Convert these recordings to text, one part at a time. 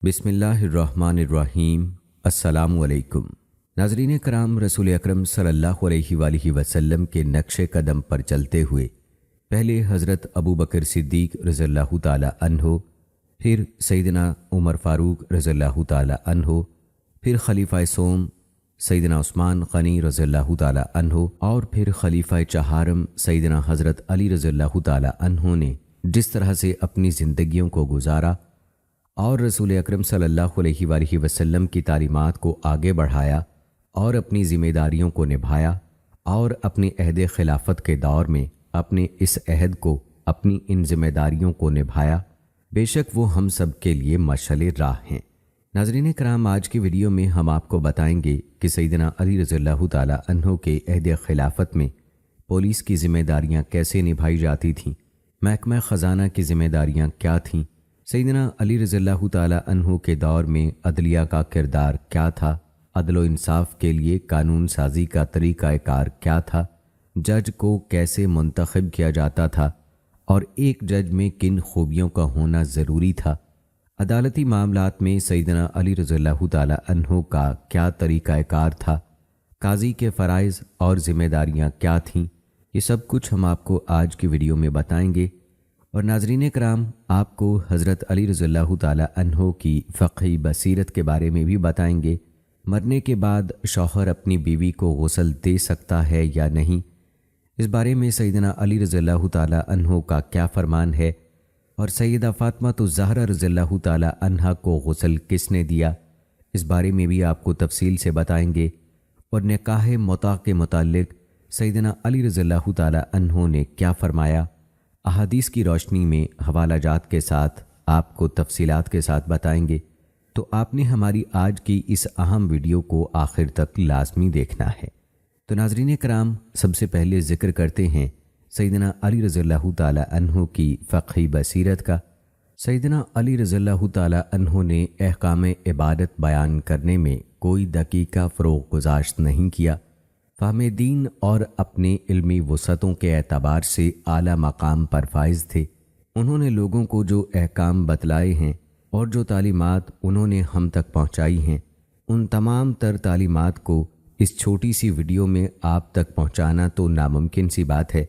بسم اللہ الرحمن الرحیم۔ السلام علیکم ناظرین کرام، رسول اکرم صلی اللہ علیہ وآلہ وسلم کے نقش قدم پر چلتے ہوئے پہلے حضرت ابو بکر صدیق رضی اللہ تعالی عنہ، پھر سیدنا عمر فاروق رضی اللہ تعالی عنہ، پھر خلیفہ سوم سیدنا عثمان غنی رضی اللہ تعالی عنہ، اور پھر خلیفہ چہارم سیدنا حضرت علی رضی اللہ تعالی عنہ نے جس طرح سے اپنی زندگیوں کو گزارا اور رسول اکرم صلی اللہ علیہ وآلہ وسلم کی تعلیمات کو آگے بڑھایا اور اپنی ذمہ داریوں کو نبھایا، اور اپنے عہد خلافت کے دور میں اپنے اس عہد کو، اپنی ان ذمہ داریوں کو نبھایا، بے شک وہ ہم سب کے لیے مشعل راہ ہیں۔ ناظرین کرام، آج کی ویڈیو میں ہم آپ کو بتائیں گے کہ سیدنا علی رضی اللہ تعالی عنہ کے عہد خلافت میں پولیس کی ذمہ داریاں کیسے نبھائی جاتی تھیں، محکمہ خزانہ کی ذمہ داریاں کیا تھیں، سیدنا علی رضی اللہ تعالی عنہ کے دور میں عدلیہ کا کردار کیا تھا، عدل و انصاف کے لیے قانون سازی کا طریقہ کار کیا تھا، جج کو کیسے منتخب کیا جاتا تھا اور ایک جج میں کن خوبیوں کا ہونا ضروری تھا، عدالتی معاملات میں سیدنا علی رضی اللہ تعالی عنہ کا کیا طریقہ کار تھا، قاضی کے فرائض اور ذمہ داریاں کیا تھیں، یہ سب کچھ ہم آپ کو آج کی ویڈیو میں بتائیں گے۔ اور ناظرین کرام، آپ کو حضرت علی رضی اللہ تعالی عنہ کی فقہی بصیرت کے بارے میں بھی بتائیں گے۔ مرنے کے بعد شوہر اپنی بیوی کو غسل دے سکتا ہے یا نہیں، اس بارے میں سیدنا علی رضی اللہ تعالی عنہ کا کیا فرمان ہے، اور سیدہ فاطمہ الزہرا رضی اللہ تعالی عنہا کو غسل کس نے دیا، اس بارے میں بھی آپ کو تفصیل سے بتائیں گے۔ اور نکاح متع کے متعلق سیدنا علی رضی اللہ تعالی عنہ نے کیا فرمایا، احادیث کی روشنی میں حوالہ جات کے ساتھ آپ کو تفصیلات کے ساتھ بتائیں گے، تو آپ نے ہماری آج کی اس اہم ویڈیو کو آخر تک لازمی دیکھنا ہے۔ تو ناظرین کرام، سب سے پہلے ذکر کرتے ہیں سیدنا علی رضی اللہ تعالی عنہ کی فقہی بصیرت کا۔ سیدنا علی رضی اللہ تعالی عنہ نے احکام عبادت بیان کرنے میں کوئی دقیقہ فروغ گذاشت نہیں کیا، فہم دین اور اپنے علمی وسعتوں کے اعتبار سے اعلیٰ مقام پر فائز تھے۔ انہوں نے لوگوں کو جو احکام بتلائے ہیں اور جو تعلیمات انہوں نے ہم تک پہنچائی ہیں، ان تمام تر تعلیمات کو اس چھوٹی سی ویڈیو میں آپ تک پہنچانا تو ناممکن سی بات ہے،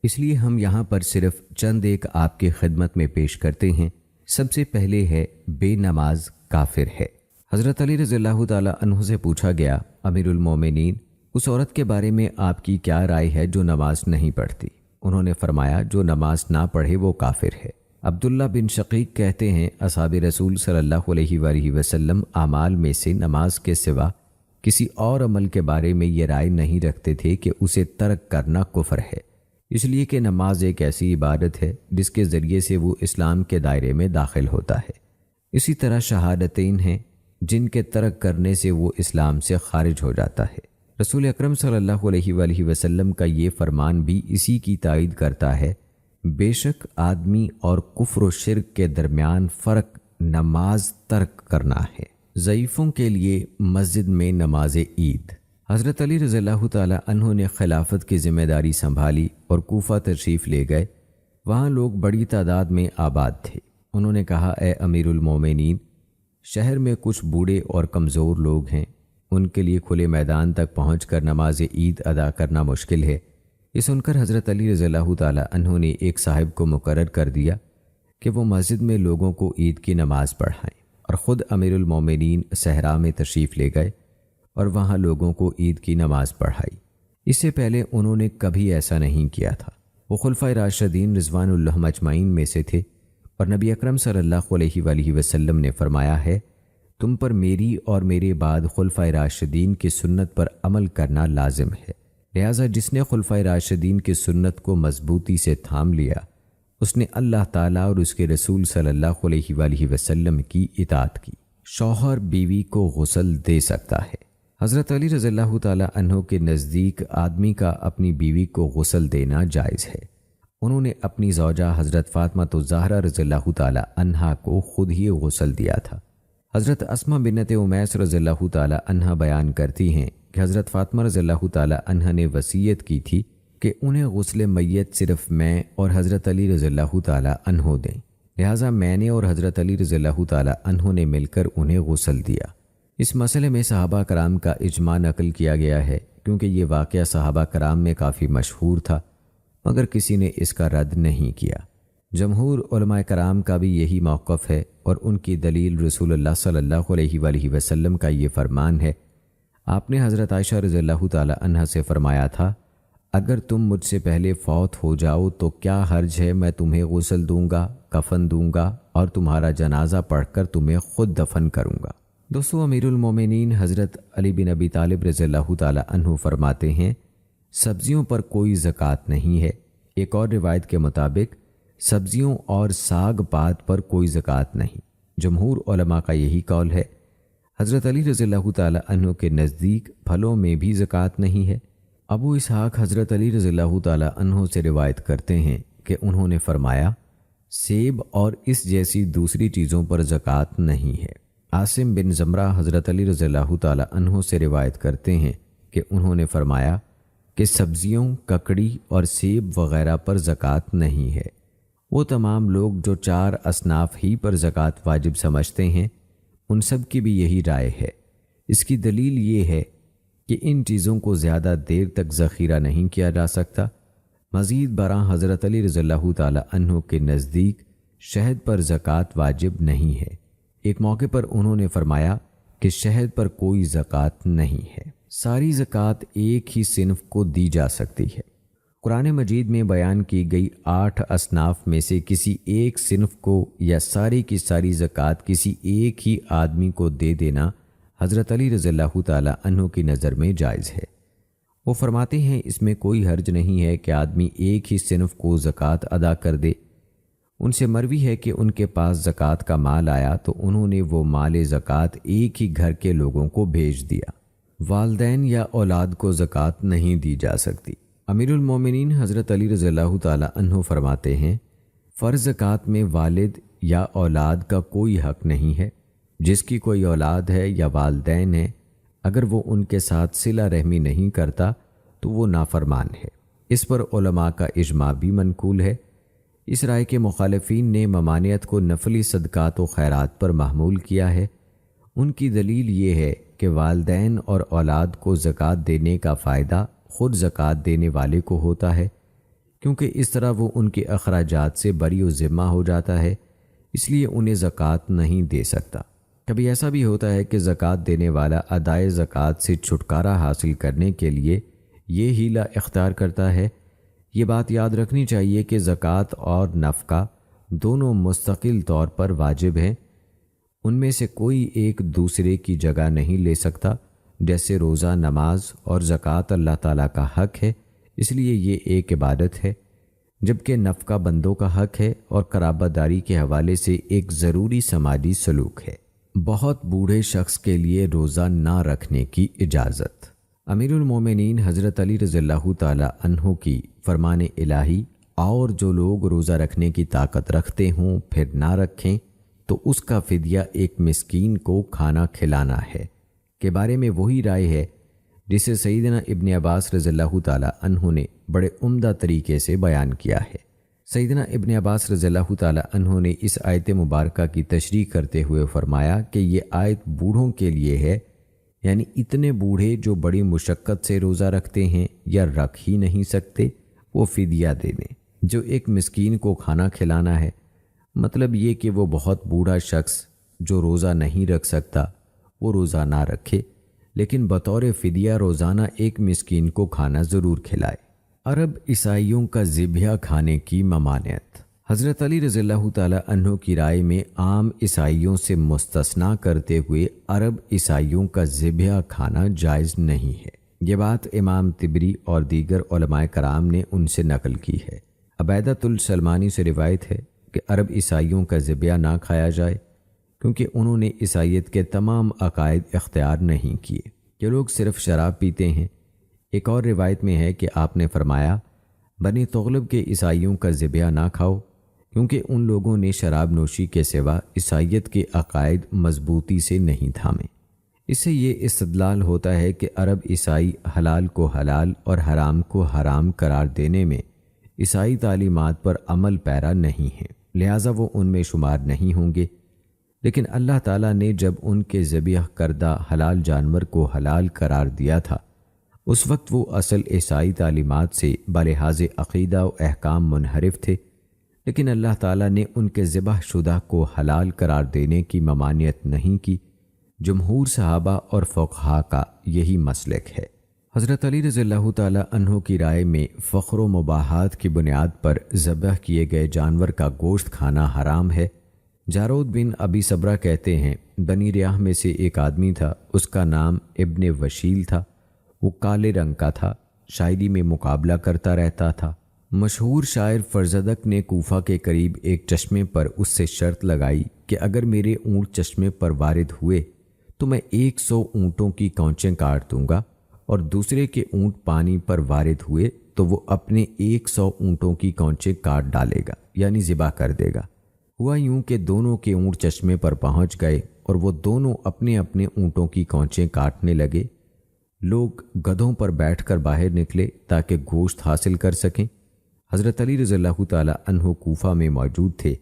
اس لیے ہم یہاں پر صرف چند ایک آپ کی خدمت میں پیش کرتے ہیں۔ سب سے پہلے ہے بے نماز کافر ہے۔ حضرت علی رضی اللہ تعالی عنہ سے پوچھا گیا، امیر المومنین، اس عورت کے بارے میں آپ کی کیا رائے ہے جو نماز نہیں پڑھتی؟ انہوں نے فرمایا، جو نماز نہ پڑھے وہ کافر ہے۔ عبداللہ بن شقیق کہتے ہیں، اصحاب رسول صلی اللہ علیہ وآلہ وسلم اعمال میں سے نماز کے سوا کسی اور عمل کے بارے میں یہ رائے نہیں رکھتے تھے کہ اسے ترک کرنا کفر ہے، اس لیے کہ نماز ایک ایسی عبادت ہے جس کے ذریعے سے وہ اسلام کے دائرے میں داخل ہوتا ہے۔ اسی طرح شہادتین ہیں جن کے ترک کرنے سے وہ اسلام سے خارج ہو جاتا ہے۔ رسول اکرم صلی اللہ علیہ وآلہ وسلم کا یہ فرمان بھی اسی کی تائید کرتا ہے، بے شک آدمی اور کفر و شرک کے درمیان فرق نماز ترک کرنا ہے۔ ضعیفوں کے لیے مسجد میں نماز عید۔ حضرت علی رضی اللہ تعالی عنہ نے خلافت کی ذمہ داری سنبھالی اور کوفہ تشریف لے گئے۔ وہاں لوگ بڑی تعداد میں آباد تھے۔ انہوں نے کہا، اے امیر المومنین، شہر میں کچھ بوڑھے اور کمزور لوگ ہیں، ان کے لیے کھلے میدان تک پہنچ کر نماز عید ادا کرنا مشکل ہے۔ یہ سن کر حضرت علی رضی اللہ تعالی عنہ نے ایک صاحب کو مقرر کر دیا کہ وہ مسجد میں لوگوں کو عید کی نماز پڑھائیں، اور خود امیر المومنین صحرا میں تشریف لے گئے اور وہاں لوگوں کو عید کی نماز پڑھائی۔ اس سے پہلے انہوں نے کبھی ایسا نہیں کیا تھا۔ وہ خلفائے راشدین رضوان اللہ اجمعین میں سے تھے، اور نبی اکرم صلی اللہ علیہ وآلہ وسلم نے فرمایا ہے، تم پر میری اور میرے بعد خلفائے راشدین کی سنت پر عمل کرنا لازم ہے، لہٰذا جس نے خلفائے راشدین کی سنت کو مضبوطی سے تھام لیا، اس نے اللہ تعالیٰ اور اس کے رسول صلی اللہ علیہ وآلہ وسلم کی اطاعت کی۔ شوہر بیوی کو غسل دے سکتا ہے۔ حضرت علی رضی اللہ تعالی عنہ کے نزدیک آدمی کا اپنی بیوی کو غسل دینا جائز ہے۔ انہوں نے اپنی زوجہ حضرت فاطمہ الزہرا رضی اللہ تعالی عنہا کو خود ہی غسل دیا تھا۔ حضرت اسماء بنت امیس رضی اللہ تعالی عنہا بیان کرتی ہیں کہ حضرت فاطمہ رضی اللہ تعالی عنہا نے وصیت کی تھی کہ انہیں غسل میت صرف میں اور حضرت علی رضی اللہ تعالی عنہ دیں، لہٰذا میں نے اور حضرت علی رضی اللہ تعالی عنہ نے مل کر انہیں غسل دیا۔ اس مسئلے میں صحابہ کرام کا اجماع نقل کیا گیا ہے، کیونکہ یہ واقعہ صحابہ کرام میں کافی مشہور تھا، مگر کسی نے اس کا رد نہیں کیا۔ جمہور علماء کرام کا بھی یہی موقف ہے، اور ان کی دلیل رسول اللہ صلی اللہ علیہ وآلہ وسلم کا یہ فرمان ہے۔ آپ نے حضرت عائشہ رضی اللہ تعالی عنہا سے فرمایا تھا، اگر تم مجھ سے پہلے فوت ہو جاؤ تو کیا حرج ہے، میں تمہیں غسل دوں گا، کفن دوں گا اور تمہارا جنازہ پڑھ کر تمہیں خود دفن کروں گا۔ دوستو، امیر المومنین حضرت علی بن ابی طالب رضی اللہ تعالی عنہ فرماتے ہیں، سبزیوں پر کوئی زکوٰۃ نہیں ہے۔ ایک اور روایت کے مطابق سبزیوں اور ساگ پات پر کوئی زکوٰۃ نہیں۔ جمہور علماء کا یہی قول ہے۔ حضرت علی رضی اللہ تعالی عنہ کے نزدیک پھلوں میں بھی زکوٰۃ نہیں ہے۔ ابو اسحاق حضرت علی رضی اللہ تعالی عنہ سے روایت کرتے ہیں کہ انہوں نے فرمایا، سیب اور اس جیسی دوسری چیزوں پر زکوٰۃ نہیں ہے۔ عاصم بن زمرہ حضرت علی رضی اللہ تعالی عنہ سے روایت کرتے ہیں کہ انہوں نے فرمایا کہ سبزیوں، ککڑی اور سیب وغیرہ پر زکوٰۃ نہیں ہے۔ وہ تمام لوگ جو 4 اصناف ہی پر زکوٰۃ واجب سمجھتے ہیں، ان سب کی بھی یہی رائے ہے۔ اس کی دلیل یہ ہے کہ ان چیزوں کو زیادہ دیر تک ذخیرہ نہیں کیا جا سکتا۔ مزید برآں حضرت علی رضی اللہ تعالی عنہ کے نزدیک شہد پر زکوٰۃ واجب نہیں ہے۔ ایک موقع پر انہوں نے فرمایا کہ شہد پر کوئی زکوٰۃ نہیں ہے۔ ساری زکوٰۃ ایک ہی صنف کو دی جا سکتی ہے۔ قرآن مجید میں بیان کی گئی 8 اصناف میں سے کسی ایک صنف کو یا ساری کی ساری زکوٰۃ کسی ایک ہی آدمی کو دے دینا حضرت علی رضی اللہ تعالی عنہ کی نظر میں جائز ہے۔ وہ فرماتے ہیں، اس میں کوئی حرج نہیں ہے کہ آدمی ایک ہی صنف کو زکوٰۃ ادا کر دے۔ ان سے مروی ہے کہ ان کے پاس زکوٰۃ کا مال آیا تو انہوں نے وہ مال زکوٰۃ ایک ہی گھر کے لوگوں کو بھیج دیا۔ والدین یا اولاد کو زکوٰۃ نہیں دی جا سکتی۔ امیر المومنین حضرت علی رضی اللہ تعالی عنہ فرماتے ہیں، فرض زکوٰۃ میں والد یا اولاد کا کوئی حق نہیں ہے۔ جس کی کوئی اولاد ہے یا والدین ہے، اگر وہ ان کے ساتھ صلہ رحمی نہیں کرتا تو وہ نافرمان ہے۔ اس پر علماء کا اجماع بھی منقول ہے۔ اس رائے کے مخالفین نے ممانعت کو نفلی صدقات و خیرات پر محمول کیا ہے۔ ان کی دلیل یہ ہے کہ والدین اور اولاد کو زکوٰۃ دینے کا فائدہ خود زکوٰۃ دینے والے کو ہوتا ہے، کیونکہ اس طرح وہ ان کے اخراجات سے بری و ذمہ ہو جاتا ہے، اس لیے انہیں زکوٰۃ نہیں دے سکتا۔ کبھی ایسا بھی ہوتا ہے کہ زکوٰۃ دینے والا ادائے زکوٰۃ سے چھٹکارا حاصل کرنے کے لیے یہ ہیلہ اختیار کرتا ہے۔ یہ بات یاد رکھنی چاہیے کہ زکوٰۃ اور نفقہ دونوں مستقل طور پر واجب ہیں، ان میں سے کوئی ایک دوسرے کی جگہ نہیں لے سکتا۔ جیسے روزہ، نماز اور زکوٰۃ اللہ تعالیٰ کا حق ہے، اس لیے یہ ایک عبادت ہے، جبکہ نفقہ بندوں کا حق ہے اور قرابت داری کے حوالے سے ایک ضروری سماجی سلوک ہے۔ بہت بوڑھے شخص کے لیے روزہ نہ رکھنے کی اجازت۔ امیر المومنین حضرت علی رضی اللہ تعالی عنہ کی فرمان الہی، اور جو لوگ روزہ رکھنے کی طاقت رکھتے ہوں پھر نہ رکھیں تو اس کا فدیہ ایک مسکین کو کھانا کھلانا ہے، کے بارے میں وہی رائے ہے جسے سیدنا ابن عباس رضی اللہ تعالی عنہ نے بڑے عمدہ طریقے سے بیان کیا ہے۔ سیدنا ابن عباس رضی اللہ تعالی عنہ نے اس آیت مبارکہ کی تشریح کرتے ہوئے فرمایا کہ یہ آیت بوڑھوں کے لیے ہے، یعنی اتنے بوڑھے جو بڑی مشقت سے روزہ رکھتے ہیں یا رکھ ہی نہیں سکتے، وہ فدیہ دے دیں۔ جو ایک مسکین کو کھانا کھلانا ہے، مطلب یہ کہ وہ بہت بوڑھا شخص جو روزہ نہیں رکھ سکتا وہ روزہ نہ رکھے، لیکن بطور فدیہ روزانہ ایک مسکین کو کھانا ضرور کھلائے۔ عرب عیسائیوں کا ذبیحہ کھانے کی ممانعت۔ حضرت علی رضی اللہ تعالی عنہ کی رائے میں عام عیسائیوں سے مستثنا کرتے ہوئے عرب عیسائیوں کا ذبیحہ کھانا جائز نہیں ہے۔ یہ بات امام طبری اور دیگر علماء کرام نے ان سے نقل کی ہے۔ عبیدۃ السلمانی سے روایت ہے کہ عرب عیسائیوں کا ذبیحہ نہ کھایا جائے، کیونکہ انہوں نے عیسائیت کے تمام عقائد اختیار نہیں کیے، یہ لوگ صرف شراب پیتے ہیں۔ ایک اور روایت میں ہے کہ آپ نے فرمایا، بنی تغلب کے عیسائیوں کا ذبیحہ نہ کھاؤ، کیونکہ ان لوگوں نے شراب نوشی کے سوا عیسائیت کے عقائد مضبوطی سے نہیں تھامے۔ اس سے یہ استدلال ہوتا ہے کہ عرب عیسائی حلال کو حلال اور حرام کو حرام قرار دینے میں عیسائی تعلیمات پر عمل پیرا نہیں ہیں، لہٰذا وہ ان میں شمار نہیں ہوں گے۔ لیکن اللہ تعالیٰ نے جب ان کے ذبح کردہ حلال جانور کو حلال قرار دیا تھا، اس وقت وہ اصل عیسائی تعلیمات سے بلحاظ عقیدہ و احکام منحرف تھے، لیکن اللہ تعالیٰ نے ان کے ذبح شدہ کو حلال قرار دینے کی ممانعت نہیں کی۔ جمہور صحابہ اور فقہا کا یہی مسلک ہے۔ حضرت علی رضی اللہ تعالیٰ عنہ کی رائے میں فخر و مباحات کی بنیاد پر ذبح کیے گئے جانور کا گوشت کھانا حرام ہے۔ جارود بن ابی صبرہ کہتے ہیں، بنی ریاح میں سے ایک آدمی تھا، اس کا نام ابن وشیل تھا، وہ کالے رنگ کا تھا، شاعری میں مقابلہ کرتا رہتا تھا۔ مشہور شاعر فرزدق نے کوفہ کے قریب ایک چشمے پر اس سے شرط لگائی کہ اگر میرے اونٹ چشمے پر وارد ہوئے تو میں 100 اونٹوں کی کونچیں کاٹ دوں گا، اور دوسرے کے اونٹ پانی پر وارد ہوئے تو وہ اپنے 100 اونٹوں کی کونچیں کاٹ ڈالے گا، یعنی ذبح کر دے گا۔ ہوا یوں کہ دونوں کے اونٹ چشمے پر پہنچ گئے اور وہ دونوں اپنے اپنے اونٹوں کی کونچیں کاٹنے لگے۔ لوگ گدھوں پر بیٹھ کر باہر نکلے تاکہ گوشت حاصل کر سکیں۔ حضرت علی رضی اللہ تعالیٰ عنہ کوفہ میں موجود تھے۔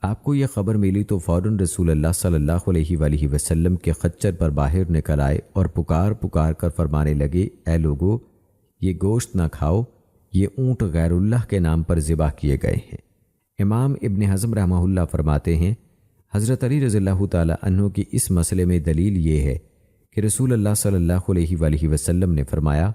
آپ کو یہ خبر ملی تو فوراً رسول اللہ صلی اللہ علیہ وآلہ وسلم کے خچر پر باہر نکل آئے اور پکار کر فرمانے لگے، اے لوگو، یہ گوشت نہ کھاؤ، یہ اونٹ غیر اللہ کے نام پر ذبح کیے گئے ہیں۔ امام ابن حزم رحمہ اللہ فرماتے ہیں، حضرت علی رضی اللہ تعالیٰ عنہ کی اس مسئلے میں دلیل یہ ہے کہ رسول اللہ صلی اللہ علیہ وآلہ وسلم نے فرمایا،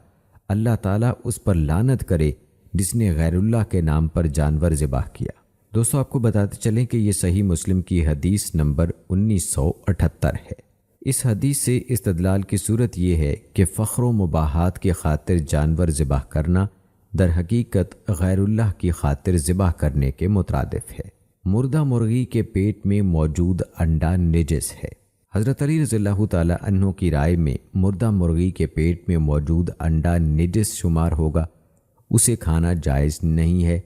اللہ تعالیٰ اس پر لعنت کرے جس نے غیر اللہ کے نام پر جانور ذبح کیا۔ دوستو، آپ کو بتاتے چلیں کہ یہ صحیح مسلم کی حدیث نمبر 1978 ہے۔ اس حدیث سے استدلال کی صورت یہ ہے کہ فخر و مباحات کی خاطر جانور ذبح کرنا در حقیقت غیر اللہ کی خاطر ذبح کرنے کے مترادف ہے۔ مردہ مرغی کے پیٹ میں موجود انڈا نجس ہے۔ حضرت علی رضی اللہ تعالیٰ عنہ کی رائے میں مردہ مرغی کے پیٹ میں موجود انڈا نجس شمار ہوگا، اسے کھانا جائز نہیں ہے،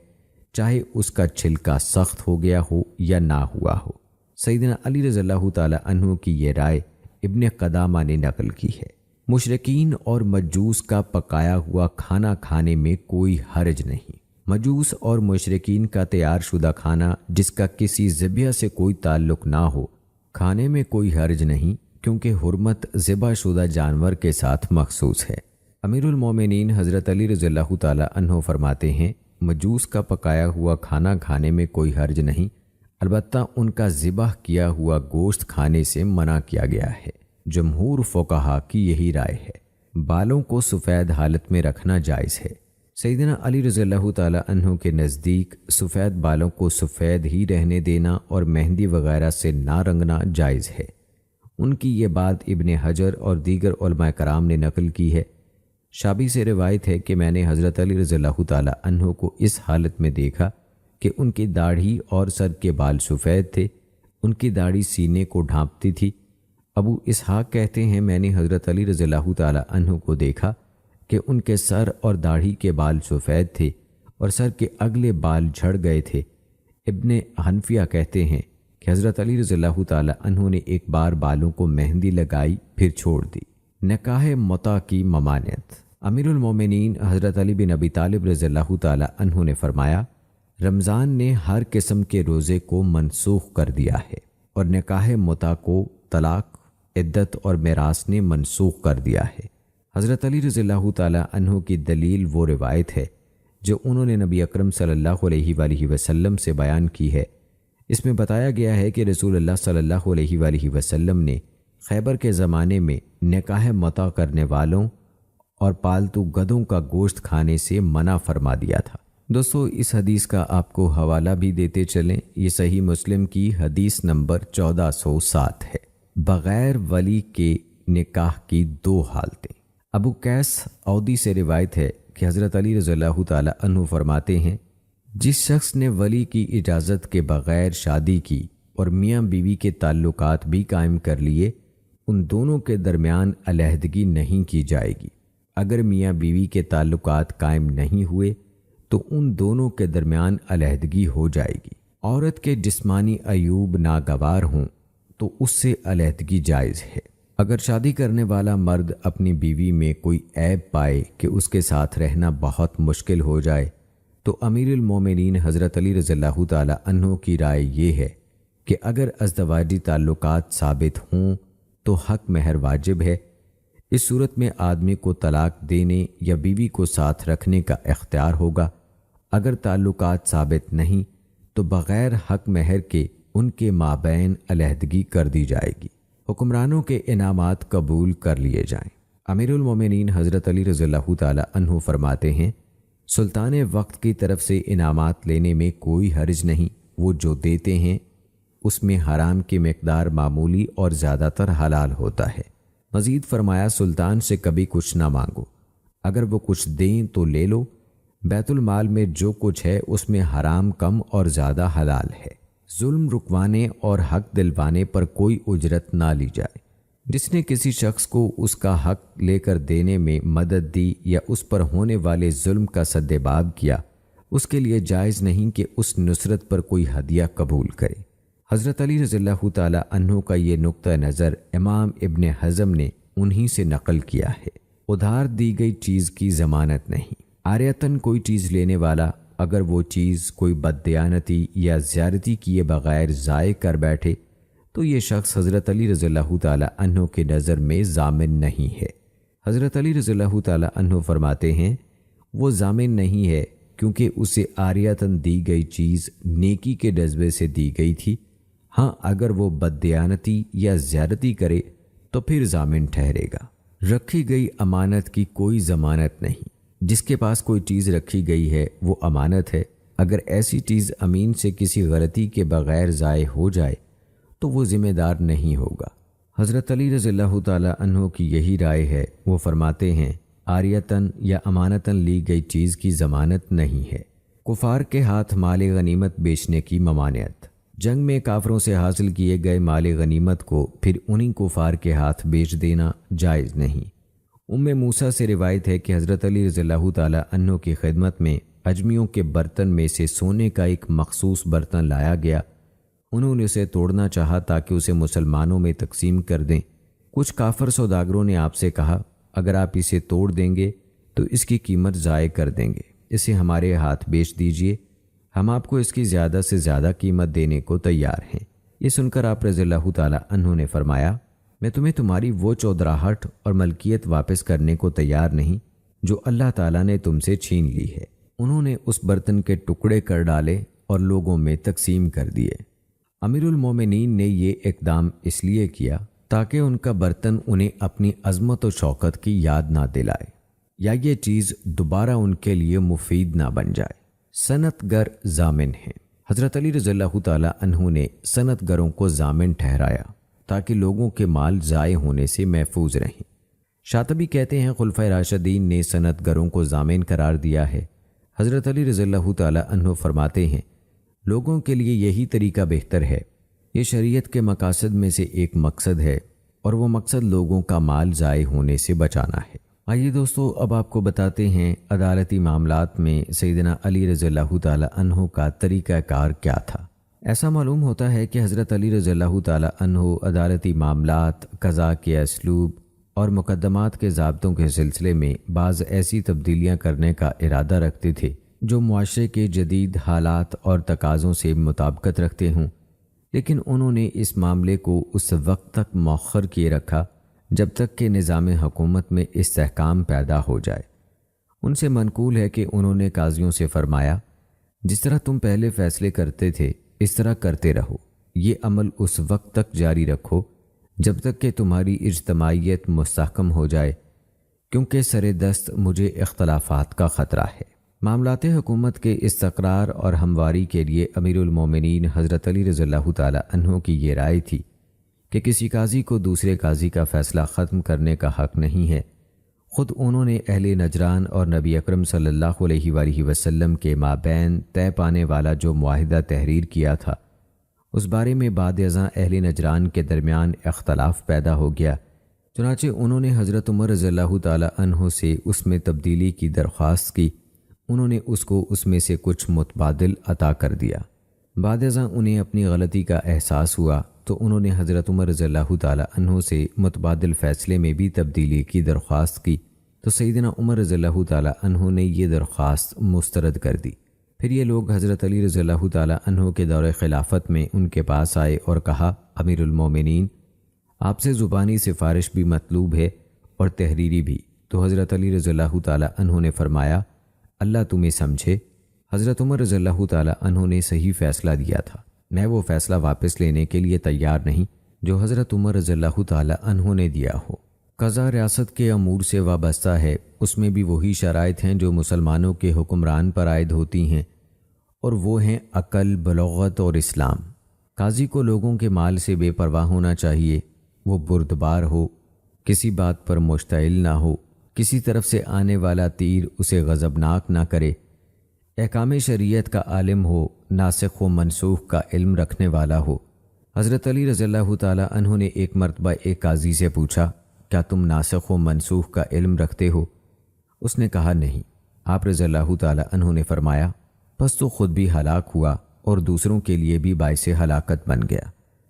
چاہے اس کا چھلکا سخت ہو گیا ہو یا نہ ہوا ہو۔ سیدنا علی رضی اللہ تعالیٰ عنہ کی یہ رائے ابن قدامہ نے نقل کی ہے۔ مشرکین اور مجوس کا پکایا ہوا کھانا کھانے میں کوئی حرج نہیں۔ مجوس اور مشرکین کا تیار شدہ کھانا جس کا کسی ذبیحہ سے کوئی تعلق نہ ہو، کھانے میں کوئی حرج نہیں، کیونکہ حرمت ذبح شدہ جانور کے ساتھ مخصوص ہے۔ امیر المومنین حضرت علی رضی اللہ تعالیٰ عنہ فرماتے ہیں، مجوس کا پکایا ہوا کھانا کھانے میں کوئی حرج نہیں، البتہ ان کا ذبح کیا ہوا گوشت کھانے سے منع کیا گیا ہے۔ جمہور فقہا کی یہی رائے ہے۔ بالوں کو سفید حالت میں رکھنا جائز ہے۔ سیدنا علی رضی اللہ تعالیٰ عنہ کے نزدیک سفید بالوں کو سفید ہی رہنے دینا اور مہندی وغیرہ سے نہ رنگنا جائز ہے۔ ان کی یہ بات ابن حجر اور دیگر علماء کرام نے نقل کی ہے۔ شابی سے روایت ہے کہ میں نے حضرت علی رضی اللہ تعالیٰ عنہ کو اس حالت میں دیکھا کہ ان کی داڑھی اور سر کے بال سفید تھے، ان کی داڑھی سینے کو ڈھانپتی تھی۔ ابو اسحاق کہتے ہیں، میں نے حضرت علی رضی اللہ تعالیٰ عنہ کو دیکھا کہ ان کے سر اور داڑھی کے بال سفید تھے اور سر کے اگلے بال جھڑ گئے تھے۔ ابن حنفیہ کہتے ہیں کہ حضرت علی رضی اللہ تعالیٰ عنہ نے ایک بار بالوں کو مہندی لگائی پھر چھوڑ دی۔ نکاح متع کی ممانعت۔ امیر المومنین حضرت علی بن ابی طالب رضی اللہ تعالیٰ عنہ نے فرمایا، رمضان نے ہر قسم کے روزے کو منسوخ کر دیا ہے اور نکاح متع کو طلاق، عدت اور میراث نے منسوخ کر دیا ہے۔ حضرت علی رضی اللہ تعالیٰ عنہ کی دلیل وہ روایت ہے جو انہوں نے نبی اکرم صلی اللہ علیہ وآلہ وسلم سے بیان کی ہے۔ اس میں بتایا گیا ہے کہ رسول اللہ صلی اللہ علیہ وآلہ وسلم نے خیبر کے زمانے میں نکاح متع کرنے والوں اور پالتو گدھوں کا گوشت کھانے سے منع فرما دیا تھا۔ دوستو، اس حدیث کا آپ کو حوالہ بھی دیتے چلیں۔ یہ صحیح مسلم کی حدیث نمبر 1407 ہے۔ بغیر ولی کے نکاح کی 2 حالتیں۔ ابو قیس عودی سے روایت ہے کہ حضرت علی رضی اللہ تعالیٰ عنہ فرماتے ہیں، جس شخص نے ولی کی اجازت کے بغیر شادی کی اور میاں بیوی کے تعلقات بھی قائم کر لیے، ان دونوں کے درمیان علیحدگی نہیں کی جائے گی۔ اگر میاں بیوی کے تعلقات قائم نہیں ہوئے تو ان دونوں کے درمیان علیحدگی ہو جائے گی۔ عورت کے جسمانی عیوب ناگوار ہوں تو اس سے علیحدگی جائز ہے۔ اگر شادی کرنے والا مرد اپنی بیوی میں کوئی عیب پائے کہ اس کے ساتھ رہنا بہت مشکل ہو جائے تو امیر المومنین حضرت علی رضی اللہ تعالی عنہ کی رائے یہ ہے کہ اگر ازدواجی تعلقات ثابت ہوں تو حق مہر واجب ہے۔ اس صورت میں آدمی کو طلاق دینے یا بیوی کو ساتھ رکھنے کا اختیار ہوگا۔ اگر تعلقات ثابت نہیں تو بغیر حق مہر کے ان کے مابین علیحدگی کر دی جائے گی۔ حکمرانوں کے انعامات قبول کر لیے جائیں۔ امیر المومنین حضرت علی رضی اللہ تعالی عنہ فرماتے ہیں، سلطان وقت کی طرف سے انعامات لینے میں کوئی حرج نہیں، وہ جو دیتے ہیں اس میں حرام کی مقدار معمولی اور زیادہ تر حلال ہوتا ہے۔ مزید فرمایا، سلطان سے کبھی کچھ نہ مانگو، اگر وہ کچھ دیں تو لے لو، بیت المال میں جو کچھ ہے اس میں حرام کم اور زیادہ حلال ہے۔ ظلم رکوانے اور حق دلوانے پر کوئی اجرت نہ لی جائے۔ جس نے کسی شخص کو اس کا حق لے کر دینے میں مدد دی یا اس پر ہونے والے ظلم کا سدباب کیا، اس کے لیے جائز نہیں کہ اس نصرت پر کوئی ہدیہ قبول کرے۔ حضرت علی رضی اللہ تعالی عنہ کا یہ نقطہ نظر امام ابن حزم نے انہی سے نقل کیا ہے۔ ادھار دی گئی چیز کی ضمانت نہیں۔ عاریتاً کوئی چیز لینے والا اگر وہ چیز کوئی بددیانتی یا زیادتی کیے بغیر ضائع کر بیٹھے تو یہ شخص حضرت علی رضی اللہ تعالی عنہ کے نظر میں ضامن نہیں ہے۔ حضرت علی رضی اللہ تعالی عنہ فرماتے ہیں، وہ ضامن نہیں ہے کیونکہ اسے عاریتاً دی گئی چیز نیکی کے جذبے سے دی گئی تھی۔ ہاں اگر وہ بددیانتی یا زیادتی کرے تو پھر ضامن ٹھہرے گا۔ رکھی گئی امانت کی کوئی ضمانت نہیں۔ جس کے پاس کوئی چیز رکھی گئی ہے وہ امانت ہے، اگر ایسی چیز امین سے کسی غلطی کے بغیر ضائع ہو جائے تو وہ ذمہ دار نہیں ہوگا۔ حضرت علی رضی اللہ تعالی عنہ کی یہی رائے ہے۔ وہ فرماتے ہیں، عاریتاً یا امانتاً لی گئی چیز کی ضمانت نہیں ہے۔ کفار کے ہاتھ مال غنیمت بیچنے کی ممانعت۔ جنگ میں کافروں سے حاصل کیے گئے مال غنیمت کو پھر انہی کفار کے ہاتھ بیچ دینا جائز نہیں۔ موسیٰ سے روایت ہے کہ حضرت علی رضی اللہ تعالی عنہ کی خدمت میں اجمیوں کے برتن میں سے سونے کا ایک مخصوص برتن لایا گیا۔ انہوں نے اسے توڑنا چاہا تاکہ اسے مسلمانوں میں تقسیم کر دیں۔ کچھ کافر سوداگروں نے آپ سے کہا، اگر آپ اسے توڑ دیں گے تو اس کی قیمت ضائع کر دیں گے، اسے ہمارے ہاتھ بیچ دیجئے، ہم آپ کو اس کی زیادہ سے زیادہ قیمت دینے کو تیار ہیں۔ یہ سن کر آپ رضی اللہ تعالی عنہ نے فرمایا، میں تمہیں تمہاری وہ چودراہٹ اور ملکیت واپس کرنے کو تیار نہیں جو اللہ تعالیٰ نے تم سے چھین لی ہے۔ انہوں نے اس برتن کے ٹکڑے کر ڈالے اور لوگوں میں تقسیم کر دیے۔ امیر المومنین نے یہ اقدام اس لیے کیا تاکہ ان کا برتن انہیں اپنی عظمت و شوکت کی یاد نہ دلائے یا یہ چیز دوبارہ ان کے لیے مفید نہ بن جائے۔ صنعت گر ضامن ہیں۔ حضرت علی رضی اللہ تعالی عنہ نے صنعت گروں کو ضامن ٹھہرایا تاکہ لوگوں کے مال ضائع ہونے سے محفوظ رہیں۔ شاطبی کہتے ہیں، خلفائے راشدین نے صنعت گروں کو ضامن قرار دیا ہے۔ حضرت علی رضی اللہ تعالی عنہ فرماتے ہیں، لوگوں کے لیے یہی طریقہ بہتر ہے۔ یہ شریعت کے مقاصد میں سے ایک مقصد ہے اور وہ مقصد لوگوں کا مال ضائع ہونے سے بچانا ہے۔ آئیے دوستو، اب آپ کو بتاتے ہیں عدالتی معاملات میں سیدنا علی رضی اللہ تعالی عنہ کا طریقہ کار کیا تھا۔ ایسا معلوم ہوتا ہے کہ حضرت علی رضی اللہ تعالی عنہ عدالتی معاملات، قضاء کے اسلوب اور مقدمات کے ضابطوں کے سلسلے میں بعض ایسی تبدیلیاں کرنے کا ارادہ رکھتے تھے جو معاشرے کے جدید حالات اور تقاضوں سے مطابقت رکھتے ہوں، لیکن انہوں نے اس معاملے کو اس وقت تک مؤخر کیے رکھا جب تک کہ نظام حکومت میں استحکام پیدا ہو جائے۔ ان سے منقول ہے کہ انہوں نے قاضیوں سے فرمایا، جس طرح تم پہلے فیصلے کرتے تھے اس طرح کرتے رہو، یہ عمل اس وقت تک جاری رکھو جب تک کہ تمہاری اجتماعیت مستحکم ہو جائے، کیونکہ سر دست مجھے اختلافات کا خطرہ ہے۔ معاملات حکومت کے استقرار اور ہمواری کے لیے امیر المومنین حضرت علی رضی اللہ تعالی عنہ کی یہ رائے تھی کہ کسی قاضی کو دوسرے قاضی کا فیصلہ ختم کرنے کا حق نہیں ہے۔ خود انہوں نے اہل نجران اور نبی اکرم صلی اللہ علیہ وآلہ وسلم کے مابین طے پانے والا جو معاہدہ تحریر کیا تھا، اس بارے میں بعد ازاں اہل نجران کے درمیان اختلاف پیدا ہو گیا۔ چنانچہ انہوں نے حضرت عمر رضی اللہ تعالی عنہ سے اس میں تبدیلی کی درخواست کی۔ انہوں نے اس کو اس میں سے کچھ متبادل عطا کر دیا۔ بعد ازاں انہیں اپنی غلطی کا احساس ہوا تو انہوں نے حضرت عمر رضی اللہ تعالی عنہ سے متبادل فیصلے میں بھی تبدیلی کی درخواست کی تو سیدنا عمر رضی اللہ تعالی عنہ نے یہ درخواست مسترد کر دی۔ پھر یہ لوگ حضرت علی رضی اللہ تعالیٰ عنہ کے دور خلافت میں ان کے پاس آئے اور کہا، امیر المومنین، آپ سے زبانی سفارش بھی مطلوب ہے اور تحریری بھی۔ تو حضرت علی رضی اللہ تعالیٰ عنہ نے فرمایا، اللہ تمہیں سمجھے، حضرت عمر رضی اللہ تعالیٰ عنہ نے صحیح فیصلہ دیا تھا، میں وہ فیصلہ واپس لینے کے لیے تیار نہیں جو حضرت عمر رضی اللہ تعالیٰ عنہ نے دیا ہو۔ قضا ریاست کے امور سے وابستہ ہے، اس میں بھی وہی شرائط ہیں جو مسلمانوں کے حکمران پر عائد ہوتی ہیں، اور وہ ہیں عقل، بلوغت اور اسلام۔ قاضی کو لوگوں کے مال سے بے پرواہ ہونا چاہیے، وہ بردبار ہو، کسی بات پر مشتعل نہ ہو، کسی طرف سے آنے والا تیر اسے غضبناک نہ کرے، احکام شریعت کا عالم ہو، ناسخ و منسوخ کا علم رکھنے والا ہو۔ حضرت علی رضی اللہ تعالیٰ عنہ نے ایک مرتبہ ایک قاضی سے پوچھا، کیا تم ناسخ و منسوخ کا علم رکھتے ہو؟ اس نے کہا نہیں۔ آپ رضی اللہ تعالیٰ عنہ نے فرمایا، پس تو خود بھی ہلاک ہوا اور دوسروں کے لیے بھی باعث ہلاکت بن گیا۔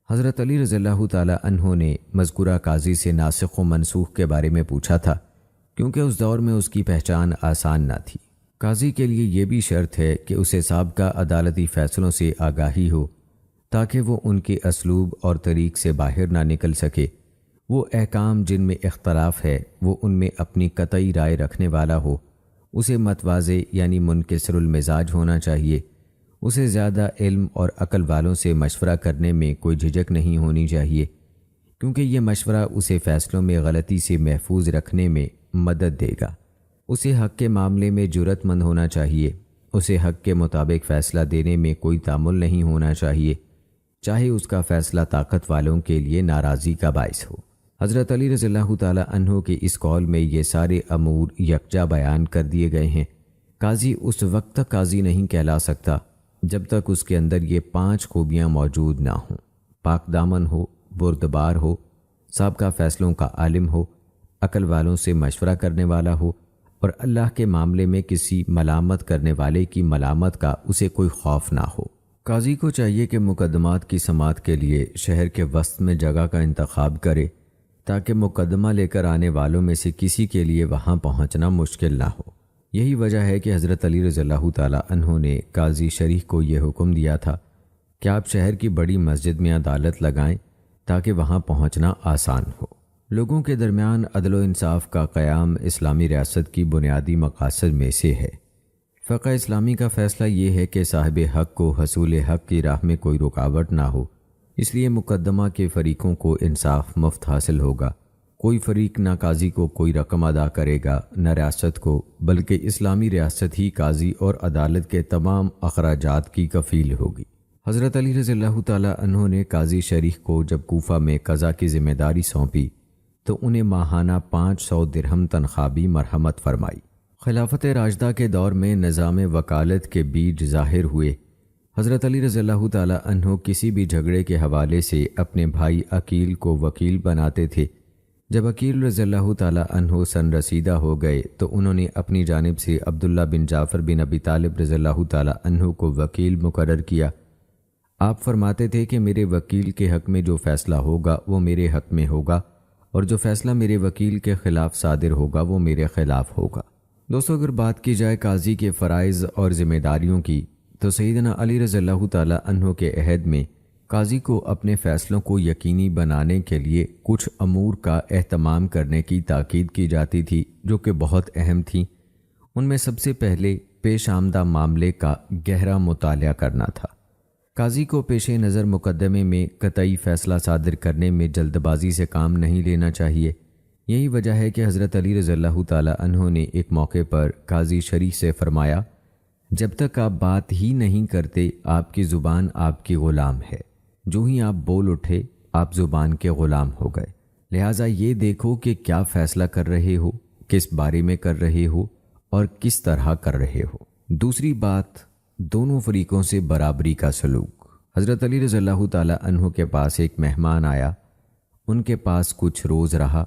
حضرت علی رضی اللہ تعالیٰ عنہ نے مذکورہ قاضی سے ناسخ و منسوخ کے بارے میں پوچھا تھا، کیونکہ اس دور میں اس کی پہچان آسان نہ تھی۔ قاضی کے لیے یہ بھی شرط ہے کہ اسے سابقہ عدالتی فیصلوں سے آگاہی ہو، تاکہ وہ ان کے اسلوب اور طریق سے باہر نہ نکل سکے۔ وہ احکام جن میں اختلاف ہے وہ ان میں اپنی قطعی رائے رکھنے والا ہو، اسے متواضع یعنی منکسر المزاج ہونا چاہیے، اسے زیادہ علم اور عقل والوں سے مشورہ کرنے میں کوئی جھجک نہیں ہونی چاہیے، کیونکہ یہ مشورہ اسے فیصلوں میں غلطی سے محفوظ رکھنے میں مدد دے گا۔ اسے حق کے معاملے میں جرأت مند ہونا چاہیے، اسے حق کے مطابق فیصلہ دینے میں کوئی تعامل نہیں ہونا چاہیے، چاہے اس کا فیصلہ طاقت والوں کے لیے ناراضی کا باعث ہو۔ حضرت علی رضی اللہ تعالیٰ عنہ کے اس قول میں یہ سارے امور یکجا بیان کر دیے گئے ہیں۔ قاضی اس وقت تک قاضی نہیں کہلا سکتا جب تک اس کے اندر یہ 5 خوبیاں موجود نہ ہوں: پاک دامن ہو، بردبار ہو، سابقہ فیصلوں کا عالم ہو، عقل والوں سے مشورہ کرنے والا ہو، اور اللہ کے معاملے میں کسی ملامت کرنے والے کی ملامت کا اسے کوئی خوف نہ ہو۔ قاضی کو چاہیے کہ مقدمات کی سماعت کے لیے شہر کے وسط میں جگہ کا انتخاب کرے، تاکہ مقدمہ لے کر آنے والوں میں سے کسی کے لیے وہاں پہنچنا مشکل نہ ہو۔ یہی وجہ ہے کہ حضرت علی رضی اللہ تعالیٰ عنہ نے قاضی شریح کو یہ حکم دیا تھا کہ آپ شہر کی بڑی مسجد میں عدالت لگائیں تاکہ وہاں پہنچنا آسان ہو۔ لوگوں کے درمیان عدل و انصاف کا قیام اسلامی ریاست کی بنیادی مقاصد میں سے ہے۔ فقہ اسلامی کا فیصلہ یہ ہے کہ صاحب حق کو حصول حق کی راہ میں کوئی رکاوٹ نہ ہو، اس لیے مقدمہ کے فریقوں کو انصاف مفت حاصل ہوگا۔ کوئی فریق نہ قاضی کو کوئی رقم ادا کرے گا نہ ریاست کو، بلکہ اسلامی ریاست ہی قاضی اور عدالت کے تمام اخراجات کی کفیل ہوگی۔ حضرت علی رضی اللہ تعالیٰ عنہ نے قاضی شریح کو جب کوفہ میں قضا کی ذمہ داری سونپی تو انہیں ماہانہ 500 درہم تنخواہ بھی مرحمت فرمائی۔ خلافت راشدہ کے دور میں نظام وکالت کے بیج ظاہر ہوئے۔ حضرت علی رضی اللہ تعالیٰ عنہ کسی بھی جھگڑے کے حوالے سے اپنے بھائی عقیل کو وکیل بناتے تھے۔ جب عقیل رضی اللہ تعالیٰ عنہ سن رسیدہ ہو گئے تو انہوں نے اپنی جانب سے عبداللہ بن جعفر بن ابی طالب رضی اللہ تعالیٰ عنہ کو وکیل مقرر کیا۔ آپ فرماتے تھے کہ میرے وکیل کے حق میں جو فیصلہ ہوگا وہ میرے حق میں ہوگا، اور جو فیصلہ میرے وکیل کے خلاف صادر ہوگا وہ میرے خلاف ہوگا۔ دوستو، اگر بات کی جائے قاضی کے فرائض اور ذمہ داریوں کی تو سیدنا علی رضی اللہ تعالیٰ عنہ کے عہد میں قاضی کو اپنے فیصلوں کو یقینی بنانے کے لیے کچھ امور کا اہتمام کرنے کی تاکید کی جاتی تھی جو کہ بہت اہم تھیں۔ ان میں سب سے پہلے پیش آمدہ معاملے کا گہرا مطالعہ کرنا تھا۔ قاضی کو پیش نظر مقدمے میں قطعی فیصلہ صادر کرنے میں جلد بازی سے کام نہیں لینا چاہیے۔ یہی وجہ ہے کہ حضرت علی رضی اللہ تعالیٰ عنہ نے ایک موقع پر قاضی شریح سے فرمایا، جب تک آپ بات ہی نہیں کرتے آپ کی زبان آپ کی غلام ہے، جو ہی آپ بول اٹھے آپ زبان کے غلام ہو گئے، لہٰذا یہ دیکھو کہ کیا فیصلہ کر رہے ہو، کس بارے میں کر رہے ہو اور کس طرح کر رہے ہو۔ دوسری بات، دونوں فریقوں سے برابری کا سلوک۔ حضرت علی رضی اللہ تعالیٰ عنہ کے پاس ایک مہمان آیا، ان کے پاس کچھ روز رہا،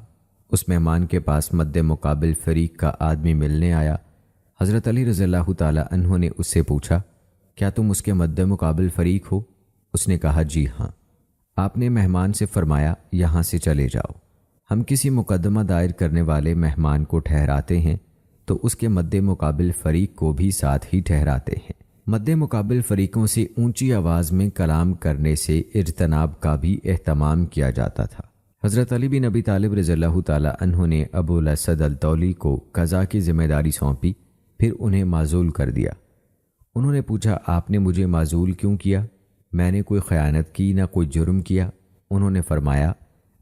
اس مہمان کے پاس مد مقابل فریق کا آدمی ملنے آیا۔ حضرت علی رضی اللہ تعالیٰ عنہ نے اس سے پوچھا، کیا تم اس کے مد مقابل فریق ہو؟ اس نے کہا، جی ہاں۔ آپ نے مہمان سے فرمایا، یہاں سے چلے جاؤ۔ ہم کسی مقدمہ دائر کرنے والے مہمان کو ٹھہراتے ہیں تو اس کے مد مقابل فریق کو بھی ساتھ ہی ٹھہراتے ہیں۔ مد مقابل فریقوں سے اونچی آواز میں کلام کرنے سے اجتناب کا بھی اہتمام کیا جاتا تھا۔ حضرت علی بن ابی طالب رضی اللہ تعالیٰ عنہ نے ابو الاسد الطولی کو قضا کی ذمہ داری سونپی، پھر انہیں معزول کر دیا۔ انہوں نے پوچھا، آپ نے مجھے معزول کیوں کیا؟ میں نے کوئی خیانت کی، نہ کوئی جرم کیا۔ انہوں نے فرمایا،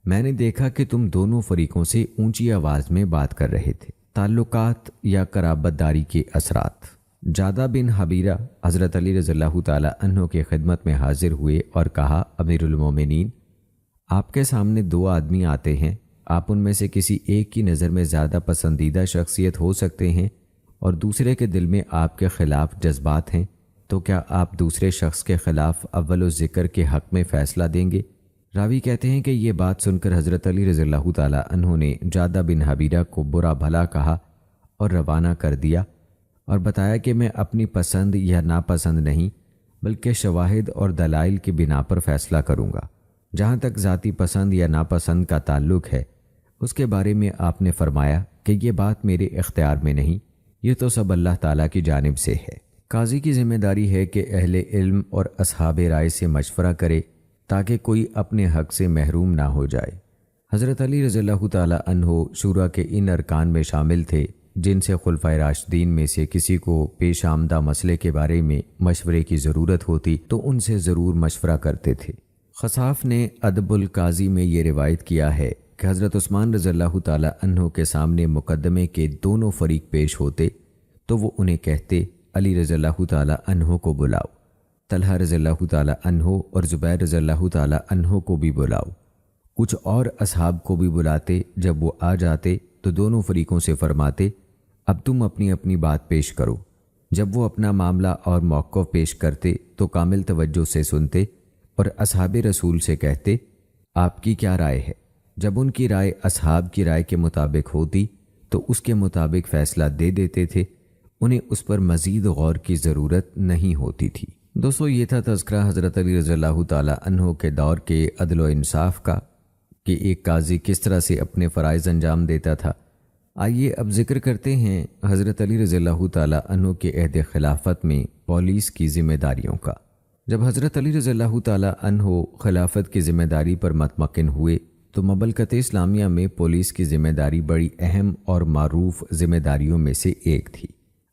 میں نے دیکھا کہ تم دونوں فریقوں سے اونچی آواز میں بات کر رہے تھے۔ تعلقات یا قرابت داری کے اثرات۔ جادہ بن حبیرہ حضرت علی رضی اللہ تعالیٰ عنہ کے خدمت میں حاضر ہوئے اور کہا، امیر المومنین، آپ کے سامنے دو آدمی آتے ہیں، آپ ان میں سے کسی ایک کی نظر میں زیادہ پسندیدہ شخصیت ہو سکتے ہیں اور دوسرے کے دل میں آپ کے خلاف جذبات ہیں، تو کیا آپ دوسرے شخص کے خلاف اول و ذکر کے حق میں فیصلہ دیں گے؟ راوی کہتے ہیں کہ یہ بات سن کر حضرت علی رضی اللہ تعالیٰ عنہ نے جادہ بن حبیرہ کو برا بھلا کہا اور روانہ کر دیا اور بتایا کہ میں اپنی پسند یا ناپسند نہیں بلکہ شواہد اور دلائل کی بنا پر فیصلہ کروں گا۔ جہاں تک ذاتی پسند یا ناپسند کا تعلق ہے، اس کے بارے میں آپ نے فرمایا کہ یہ بات میرے اختیار میں نہیں، یہ تو سب اللہ تعالیٰ کی جانب سے ہے۔ قاضی کی ذمہ داری ہے کہ اہل علم اور اصحاب رائے سے مشورہ کرے تاکہ کوئی اپنے حق سے محروم نہ ہو جائے۔ حضرت علی رضی اللہ تعالیٰ عنہ شورا کے ان ارکان میں شامل تھے جن سے خلفائے راشدین میں سے کسی کو پیش آمدہ مسئلے کے بارے میں مشورے کی ضرورت ہوتی تو ان سے ضرور مشورہ کرتے تھے۔ خصاف نے ادب القاضی میں یہ روایت کیا ہے کہ حضرت عثمان رضی اللہ تعالیٰ عنہ کے سامنے مقدمے کے دونوں فریق پیش ہوتے تو وہ انہیں کہتے، علی رضی اللہ تعالیٰ عنہ کو بلاؤ، طلحہ رضی اللہ تعالیٰ عنہ اور زبیر رضی اللہ تعالیٰ عنہ کو بھی بلاؤ۔ کچھ اور اصحاب کو بھی بلاتے۔ جب وہ آ جاتے تو دونوں فریقوں سے فرماتے، اب تم اپنی اپنی بات پیش کرو۔ جب وہ اپنا معاملہ اور موقف پیش کرتے تو کامل توجہ سے سنتے اور اصحاب رسول سے کہتے، آپ کی کیا رائے ہے؟ جب ان کی رائے اصحاب کی رائے کے مطابق ہوتی تو اس کے مطابق فیصلہ دے دیتے تھے، انہیں اس پر مزید غور کی ضرورت نہیں ہوتی تھی۔ دوستو، یہ تھا تذکرہ حضرت علی رضی اللہ تعالیٰ عنہ کے دور کے عدل و انصاف کا کہ ایک قاضی کس طرح سے اپنے فرائض انجام دیتا تھا۔ آئیے اب ذکر کرتے ہیں حضرت علی رضی اللہ تعالیٰ عنہ کے عہد خلافت میں پولیس کی ذمہ داریوں کا۔ جب حضرت علی رضی اللہ تعالیٰ عنہ خلافت کی ذمہ داری پر مطمئن ہوئے تو مملکت اسلامیہ میں پولیس کی ذمہ داری بڑی اہم اور معروف ذمہ داریوں میں سے ایک تھی۔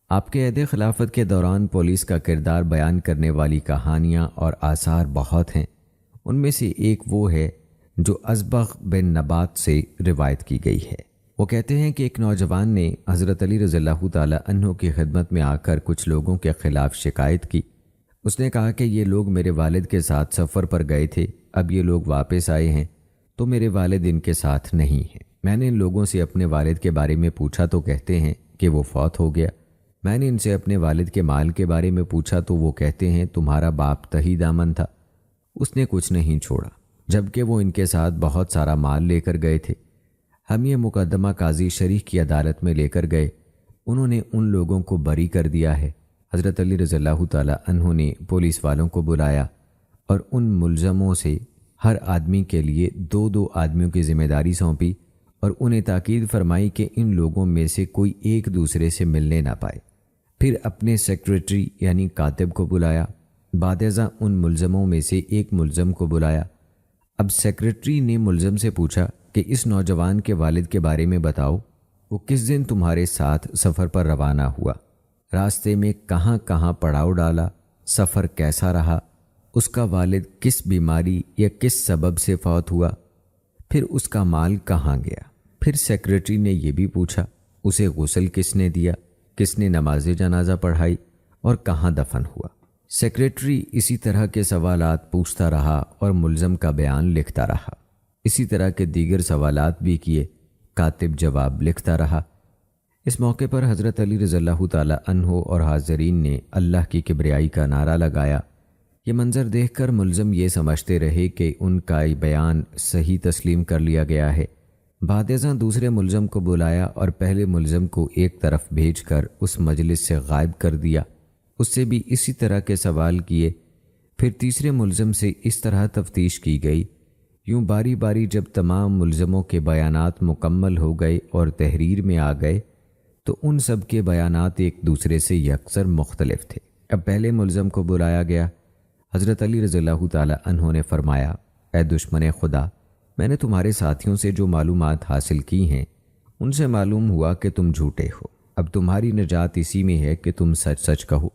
آپ کے عہد خلافت کے دوران پولیس کا کردار بیان کرنے والی کہانیاں اور آثار بہت ہیں۔ ان میں سے ایک وہ ہے جو ازبغ بن نبات سے روایت کی گئی ہے۔ وہ کہتے ہیں کہ ایک نوجوان نے حضرت علی رضی اللہ تعالیٰ عنہ کی خدمت میں آ کر کچھ لوگوں کے خلاف شکایت کی۔ اس نے کہا کہ یہ لوگ میرے والد کے ساتھ سفر پر گئے تھے، اب یہ لوگ واپس آئے ہیں تو میرے والد ان کے ساتھ نہیں ہیں۔ میں نے ان لوگوں سے اپنے والد کے بارے میں پوچھا تو کہتے ہیں کہ وہ فوت ہو گیا۔ میں نے ان سے اپنے والد کے مال کے بارے میں پوچھا تو وہ کہتے ہیں تمہارا باپ تہی دامن تھا، اس نے کچھ نہیں چھوڑا، جبکہ وہ ان کے ساتھ بہت سارا مال لے کر گئے تھے۔ ہم یہ مقدمہ قاضی شریح کی عدالت میں لے کر گئے، انہوں نے ان لوگوں کو بری کر دیا ہے۔ حضرت علی رضی اللہ تعالیٰ عنہ نے پولیس والوں کو بلایا اور ان ملزموں سے ہر آدمی کے لیے 2 آدمیوں کی ذمہ داری سونپی اور انہیں تاکید فرمائی کہ ان لوگوں میں سے کوئی ایک دوسرے سے ملنے نہ پائے۔ پھر اپنے سیکریٹری یعنی کاتب کو بلایا۔ بعد ازاں ان ملزموں میں سے ایک ملزم کو بلایا۔ اب سیکریٹری نے ملزم سے پوچھا کہ اس نوجوان کے والد کے بارے میں بتاؤ، وہ کس دن تمہارے ساتھ سفر پر روانہ ہوا، راستے میں کہاں کہاں پڑاؤ ڈالا، سفر کیسا رہا، اس کا والد کس بیماری یا کس سبب سے فوت ہوا، پھر اس کا مال کہاں گیا۔ پھر سیکریٹری نے یہ بھی پوچھا اسے غسل کس نے دیا، کس نے نماز جنازہ پڑھائی اور کہاں دفن ہوا۔ سیکریٹری اسی طرح کے سوالات پوچھتا رہا اور ملزم کا بیان لکھتا رہا۔ اسی طرح کے دیگر سوالات بھی کیے، کاتب جواب لکھتا رہا۔ اس موقع پر حضرت علی رضی اللہ تعالیٰ عنہ اور حاضرین نے اللہ کی کبریائی کا نعرہ لگایا۔ یہ منظر دیکھ کر ملزم یہ سمجھتے رہے کہ ان کا بیان صحیح تسلیم کر لیا گیا ہے۔ بعد ازاں دوسرے ملزم کو بلایا اور پہلے ملزم کو ایک طرف بھیج کر اس مجلس سے غائب کر دیا۔ اس سے بھی اسی طرح کے سوال کیے۔ پھر تیسرے ملزم سے اس طرح تفتیش کی گئی۔ یوں باری باری جب تمام ملزموں کے بیانات مکمل ہو گئے اور تحریر میں آ گئے تو ان سب کے بیانات ایک دوسرے سے یکسر مختلف تھے۔ اب پہلے ملزم کو بلایا گیا۔ حضرت علی رضی اللہ تعالیٰ عنہ نے فرمایا، اے دشمن خدا، میں نے تمہارے ساتھیوں سے جو معلومات حاصل کی ہیں ان سے معلوم ہوا کہ تم جھوٹے ہو۔ اب تمہاری نجات اسی میں ہے کہ تم سچ سچ کہو۔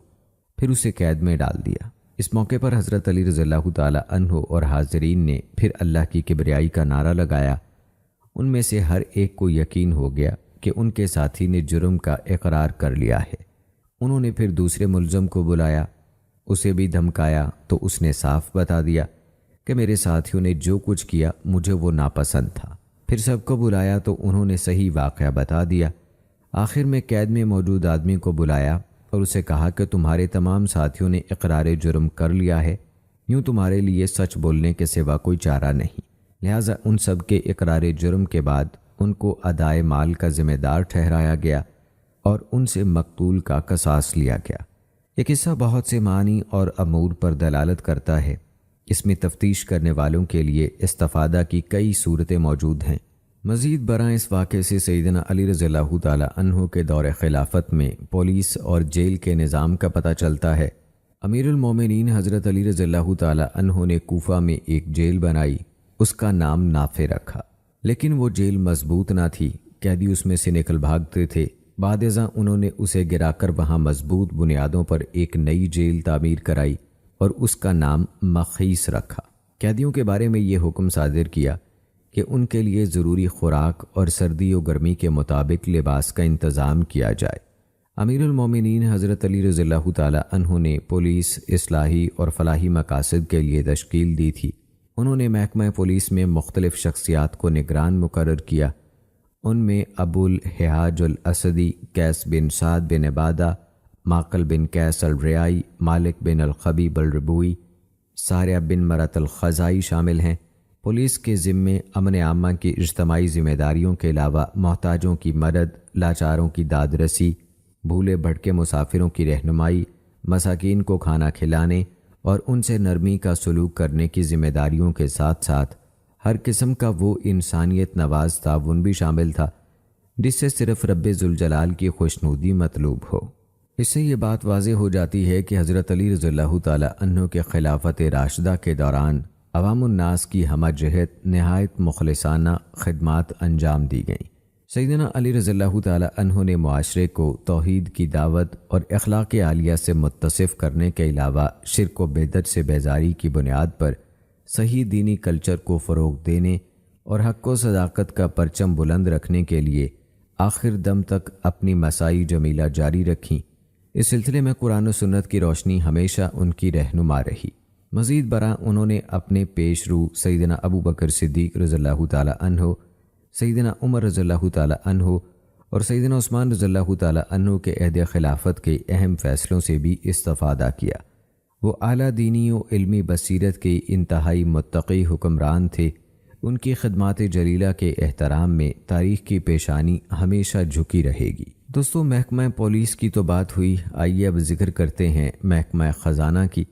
پھر اسے قید میں ڈال دیا۔ اس موقع پر حضرت علی رضی اللہ تعالیٰ عنہ اور حاضرین نے پھر اللہ کی کبریائی کا نعرہ لگایا۔ ان میں سے ہر ایک کو یقین ہو گیا کہ ان کے ساتھی نے جرم کا اقرار کر لیا ہے۔ انہوں نے پھر دوسرے ملزم کو بلایا، اسے بھی دھمکایا تو اس نے صاف بتا دیا کہ میرے ساتھیوں نے جو کچھ کیا مجھے وہ ناپسند تھا۔ پھر سب کو بلایا تو انہوں نے صحیح واقعہ بتا دیا۔ آخر میں قید میں موجود آدمی کو بلایا اور اسے کہا کہ تمہارے تمام ساتھیوں نے اقرار جرم کر لیا ہے، یوں تمہارے لیے سچ بولنے کے سوا کوئی چارہ نہیں، لہٰذا ان سب کے اقرار جرم کے بعد ان کو ادائے مال کا ذمہ دار ٹھہرایا گیا اور ان سے مقتول کا قصاص لیا گیا۔ یہ قصہ بہت سے معنی اور امور پر دلالت کرتا ہے۔ اس میں تفتیش کرنے والوں کے لیے استفادہ کی کئی صورتیں موجود ہیں۔ مزید برآں اس واقعے سے سیدنا علی رضی اللہ تعالیٰ عنہ کے دور خلافت میں پولیس اور جیل کے نظام کا پتہ چلتا ہے۔ امیر المومنین حضرت علی رضی اللہ تعالیٰ عنہ نے کوفہ میں ایک جیل بنائی، اس کا نام نافع رکھا، لیکن وہ جیل مضبوط نہ تھی، قیدی اس میں سے نکل بھاگتے تھے۔ بعد ازاں انہوں نے اسے گرا کر وہاں مضبوط بنیادوں پر ایک نئی جیل تعمیر کرائی اور اس کا نام مخیس رکھا۔ قیدیوں کے بارے میں یہ حکم صادر کیا کہ ان کے لیے ضروری خوراک اور سردی و گرمی کے مطابق لباس کا انتظام کیا جائے۔ امیر المومنین حضرت علی رضی اللہ تعالیٰ عنہ نے پولیس اصلاحی اور فلاحی مقاصد کے لیے تشکیل دی تھی۔ انہوں نے محکمہ پولیس میں مختلف شخصیات کو نگران مقرر کیا۔ ان میں ابو الحیاج الاسدی، قیس بن سعد بن عبادہ، معقل بن قیس الریائی، مالک بن الخبیب الربوی، ساریہ بن مرت الخزائی شامل ہیں۔ پولیس کے ذمے امن عامہ کی اجتماعی ذمہ داریوں کے علاوہ محتاجوں کی مدد، لاچاروں کی داد رسی، بھولے بھٹکے مسافروں کی رہنمائی، مساکین کو کھانا کھلانے اور ان سے نرمی کا سلوک کرنے کی ذمہ داریوں کے ساتھ ساتھ ہر قسم کا وہ انسانیت نواز تعاون بھی شامل تھا جس سے صرف رب ذوالجلال کی خوشنودی مطلوب ہو۔ اس سے یہ بات واضح ہو جاتی ہے کہ حضرت علی رضی اللہ تعالیٰ عنہ کے خلافت راشدہ کے دوران عوام الناس کی ہمہ جہت نہایت مخلصانہ خدمات انجام دی گئیں۔ سیدنا علی رضی اللہ تعالیٰ عنہ نے معاشرے کو توحید کی دعوت اور اخلاق عالیہ سے متصف کرنے کے علاوہ شرک و بدعت سے بیزاری کی بنیاد پر صحیح دینی کلچر کو فروغ دینے اور حق و صداقت کا پرچم بلند رکھنے کے لیے آخر دم تک اپنی مساعی جمیلہ جاری رکھیں۔ اس سلسلے میں قرآن و سنت کی روشنی ہمیشہ ان کی رہنما رہی۔ مزید برآں انہوں نے اپنے پیش رو سیدنا ابو بکر صدیق رضی اللہ تعالیٰ عنہ، سیدنا عمر رضی اللہ تعالیٰ عنہ اور سیدنا عثمان رضی اللہ تعالیٰ عنہ کے عہد خلافت کے اہم فیصلوں سے بھی استفادہ کیا۔ وہ اعلیٰ دینی و علمی بصیرت کے انتہائی متقی حکمران تھے۔ ان کی خدمات جلیلہ کے احترام میں تاریخ کی پیشانی ہمیشہ جھکی رہے گی۔ دوستو، محکمہ پولیس کی تو بات ہوئی، آئیے اب ذکر کرتے ہیں محکمہ خزانہ کی۔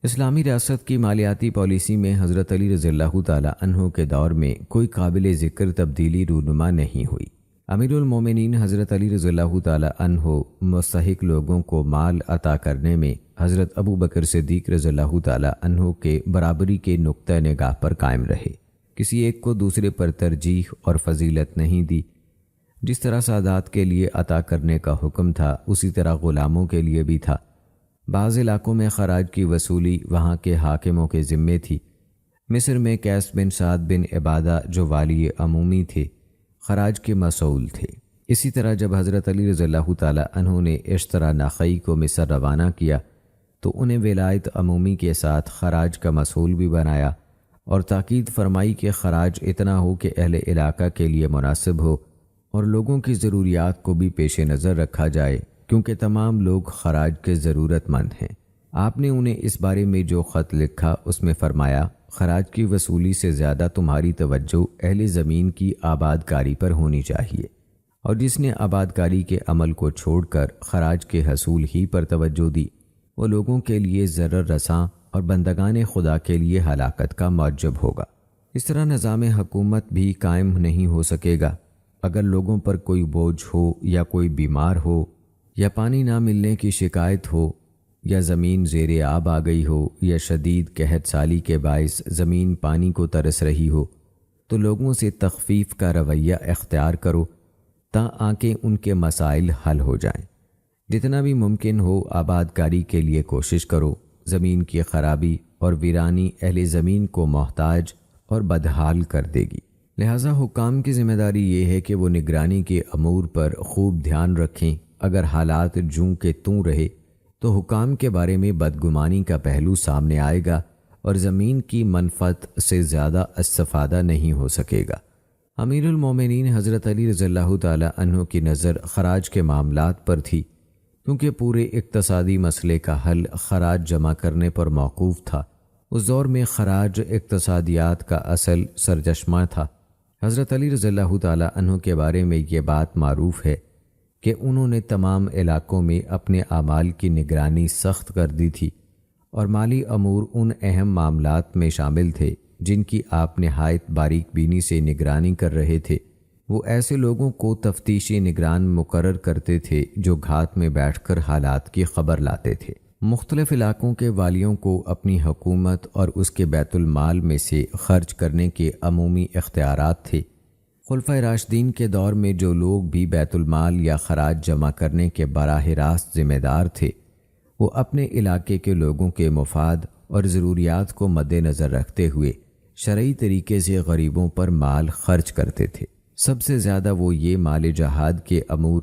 اسلامی ریاست کی مالیاتی پالیسی میں حضرت علی رضی اللہ تعالیٰ عنہ کے دور میں کوئی قابل ذکر تبدیلی رونما نہیں ہوئی۔ امیر المومنین حضرت علی رضی اللہ تعالیٰ عنہ مستحق لوگوں کو مال عطا کرنے میں حضرت ابو بکر صدیق رضی اللہ تعالیٰ عنہ کے برابری کے نقطہ نگاہ پر قائم رہے، کسی ایک کو دوسرے پر ترجیح اور فضیلت نہیں دی۔ جس طرح سادات کے لیے عطا کرنے کا حکم تھا اسی طرح غلاموں کے لیے بھی تھا۔ بعض علاقوں میں خراج کی وصولی وہاں کے حاکموں کے ذمے تھی۔ مصر میں قیس بن سعد بن عبادہ جو والی عمومی تھے خراج کے مسئول تھے۔ اسی طرح جب حضرت علی رضی اللہ تعالیٰ عنہ نے اشترا نخعی کو مصر روانہ کیا تو انہیں ولایت عمومی کے ساتھ خراج کا مسئول بھی بنایا اور تاکید فرمائی کہ خراج اتنا ہو کہ اہل علاقہ کے لیے مناسب ہو اور لوگوں کی ضروریات کو بھی پیش نظر رکھا جائے، کیونکہ تمام لوگ خراج کے ضرورت مند ہیں۔ آپ نے انہیں اس بارے میں جو خط لکھا اس میں فرمایا، خراج کی وصولی سے زیادہ تمہاری توجہ اہل زمین کی آباد کاری پر ہونی چاہیے، اور جس نے آباد کاری کے عمل کو چھوڑ کر خراج کے حصول ہی پر توجہ دی وہ لوگوں کے لیے ضرر رساں اور بندگان خدا کے لیے ہلاکت کا موجب ہوگا۔ اس طرح نظام حکومت بھی قائم نہیں ہو سکے گا۔ اگر لوگوں پر کوئی بوجھ ہو یا کوئی بیمار ہو یا پانی نہ ملنے کی شکایت ہو یا زمین زیر آب آ گئی ہو یا شدید قحط سالی کے باعث زمین پانی کو ترس رہی ہو تو لوگوں سے تخفیف کا رویہ اختیار کرو تاکہ ان کے مسائل حل ہو جائیں۔ جتنا بھی ممکن ہو آباد کاری کے لیے کوشش کرو۔ زمین کی خرابی اور ویرانی اہل زمین کو محتاج اور بدحال کر دے گی، لہٰذا حکام کی ذمہ داری یہ ہے کہ وہ نگرانی کے امور پر خوب دھیان رکھیں۔ اگر حالات جوں کہ توں رہے تو حکام کے بارے میں بدگمانی کا پہلو سامنے آئے گا اور زمین کی منفعت سے زیادہ استفادہ نہیں ہو سکے گا۔ امیر المومنین حضرت علی رضی اللہ تعالی عنہ کی نظر خراج کے معاملات پر تھی، کیونکہ پورے اقتصادی مسئلے کا حل خراج جمع کرنے پر موقوف تھا۔ اس دور میں خراج اقتصادیات کا اصل سرچشمہ تھا۔ حضرت علی رضی اللہ تعالی عنہ کے بارے میں یہ بات معروف ہے کہ انہوں نے تمام علاقوں میں اپنے اعمال کی نگرانی سخت کر دی تھی، اور مالی امور ان اہم معاملات میں شامل تھے جن کی آپ نہایت باریک بینی سے نگرانی کر رہے تھے۔ وہ ایسے لوگوں کو تفتیشی نگران مقرر کرتے تھے جو گھات میں بیٹھ کر حالات کی خبر لاتے تھے۔ مختلف علاقوں کے والیوں کو اپنی حکومت اور اس کے بیت المال میں سے خرچ کرنے کے عمومی اختیارات تھے۔ خلفائے راشدین کے دور میں جو لوگ بھی بیت المال یا خراج جمع کرنے کے براہ راست ذمہ دار تھے، وہ اپنے علاقے کے لوگوں کے مفاد اور ضروریات کو مد نظر رکھتے ہوئے شرعی طریقے سے غریبوں پر مال خرچ کرتے تھے۔ سب سے زیادہ وہ یہ مال جہاد کے امور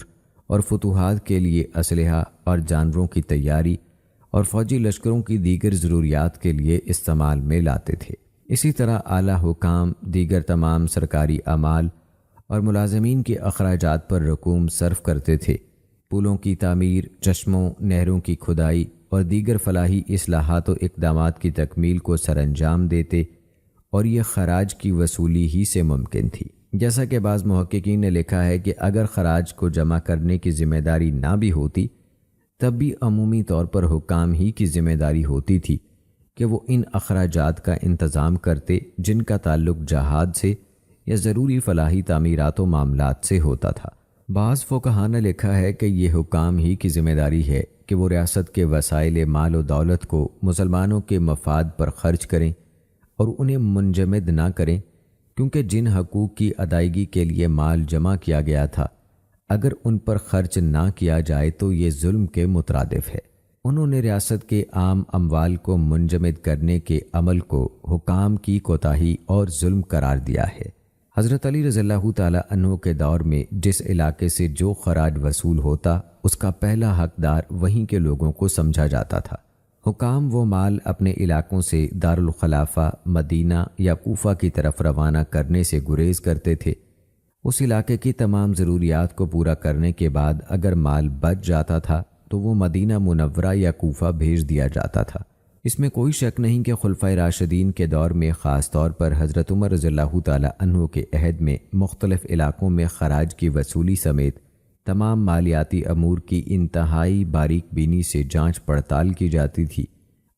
اور فتوحات کے لیے اسلحہ اور جانوروں کی تیاری اور فوجی لشکروں کی دیگر ضروریات کے لیے استعمال میں لاتے تھے۔ اسی طرح اعلیٰ حکام دیگر تمام سرکاری اعمال اور ملازمین کے اخراجات پر رقوم صرف کرتے تھے۔ پلوں کی تعمیر، چشموں، نہروں کی کھدائی اور دیگر فلاحی اصلاحات و اقدامات کی تکمیل کو سر انجام دیتے، اور یہ خراج کی وصولی ہی سے ممکن تھی۔ جیسا کہ بعض محققین نے لکھا ہے کہ اگر خراج کو جمع کرنے کی ذمہ داری نہ بھی ہوتی تب بھی عمومی طور پر حکام ہی کی ذمہ داری ہوتی تھی کہ وہ ان اخراجات کا انتظام کرتے جن کا تعلق جہاد سے یا ضروری فلاحی تعمیرات و معاملات سے ہوتا تھا۔ بعض فقہاء نے لکھا ہے کہ یہ حکام ہی کی ذمہ داری ہے کہ وہ ریاست کے وسائل مال و دولت کو مسلمانوں کے مفاد پر خرچ کریں اور انہیں منجمد نہ کریں، کیونکہ جن حقوق کی ادائیگی کے لیے مال جمع کیا گیا تھا اگر ان پر خرچ نہ کیا جائے تو یہ ظلم کے مترادف ہے۔ انہوں نے ریاست کے عام اموال کو منجمد کرنے کے عمل کو حکام کی کوتاہی اور ظلم قرار دیا ہے۔ حضرت علی رضی اللہ تعالی عنہ کے دور میں جس علاقے سے جو خراج وصول ہوتا اس کا پہلا حقدار وہیں کے لوگوں کو سمجھا جاتا تھا۔ حکام وہ مال اپنے علاقوں سے دارالخلافہ مدینہ یا کوفہ کی طرف روانہ کرنے سے گریز کرتے تھے۔ اس علاقے کی تمام ضروریات کو پورا کرنے کے بعد اگر مال بچ جاتا تھا تو وہ مدینہ منورہ یا کوفہ بھیج دیا جاتا تھا۔ اس میں کوئی شک نہیں کہ خلفائے راشدین کے دور میں خاص طور پر حضرت عمر رضی اللہ تعالی عنہ کے عہد میں مختلف علاقوں میں خراج کی وصولی سمیت تمام مالیاتی امور کی انتہائی باریک بینی سے جانچ پڑتال کی جاتی تھی۔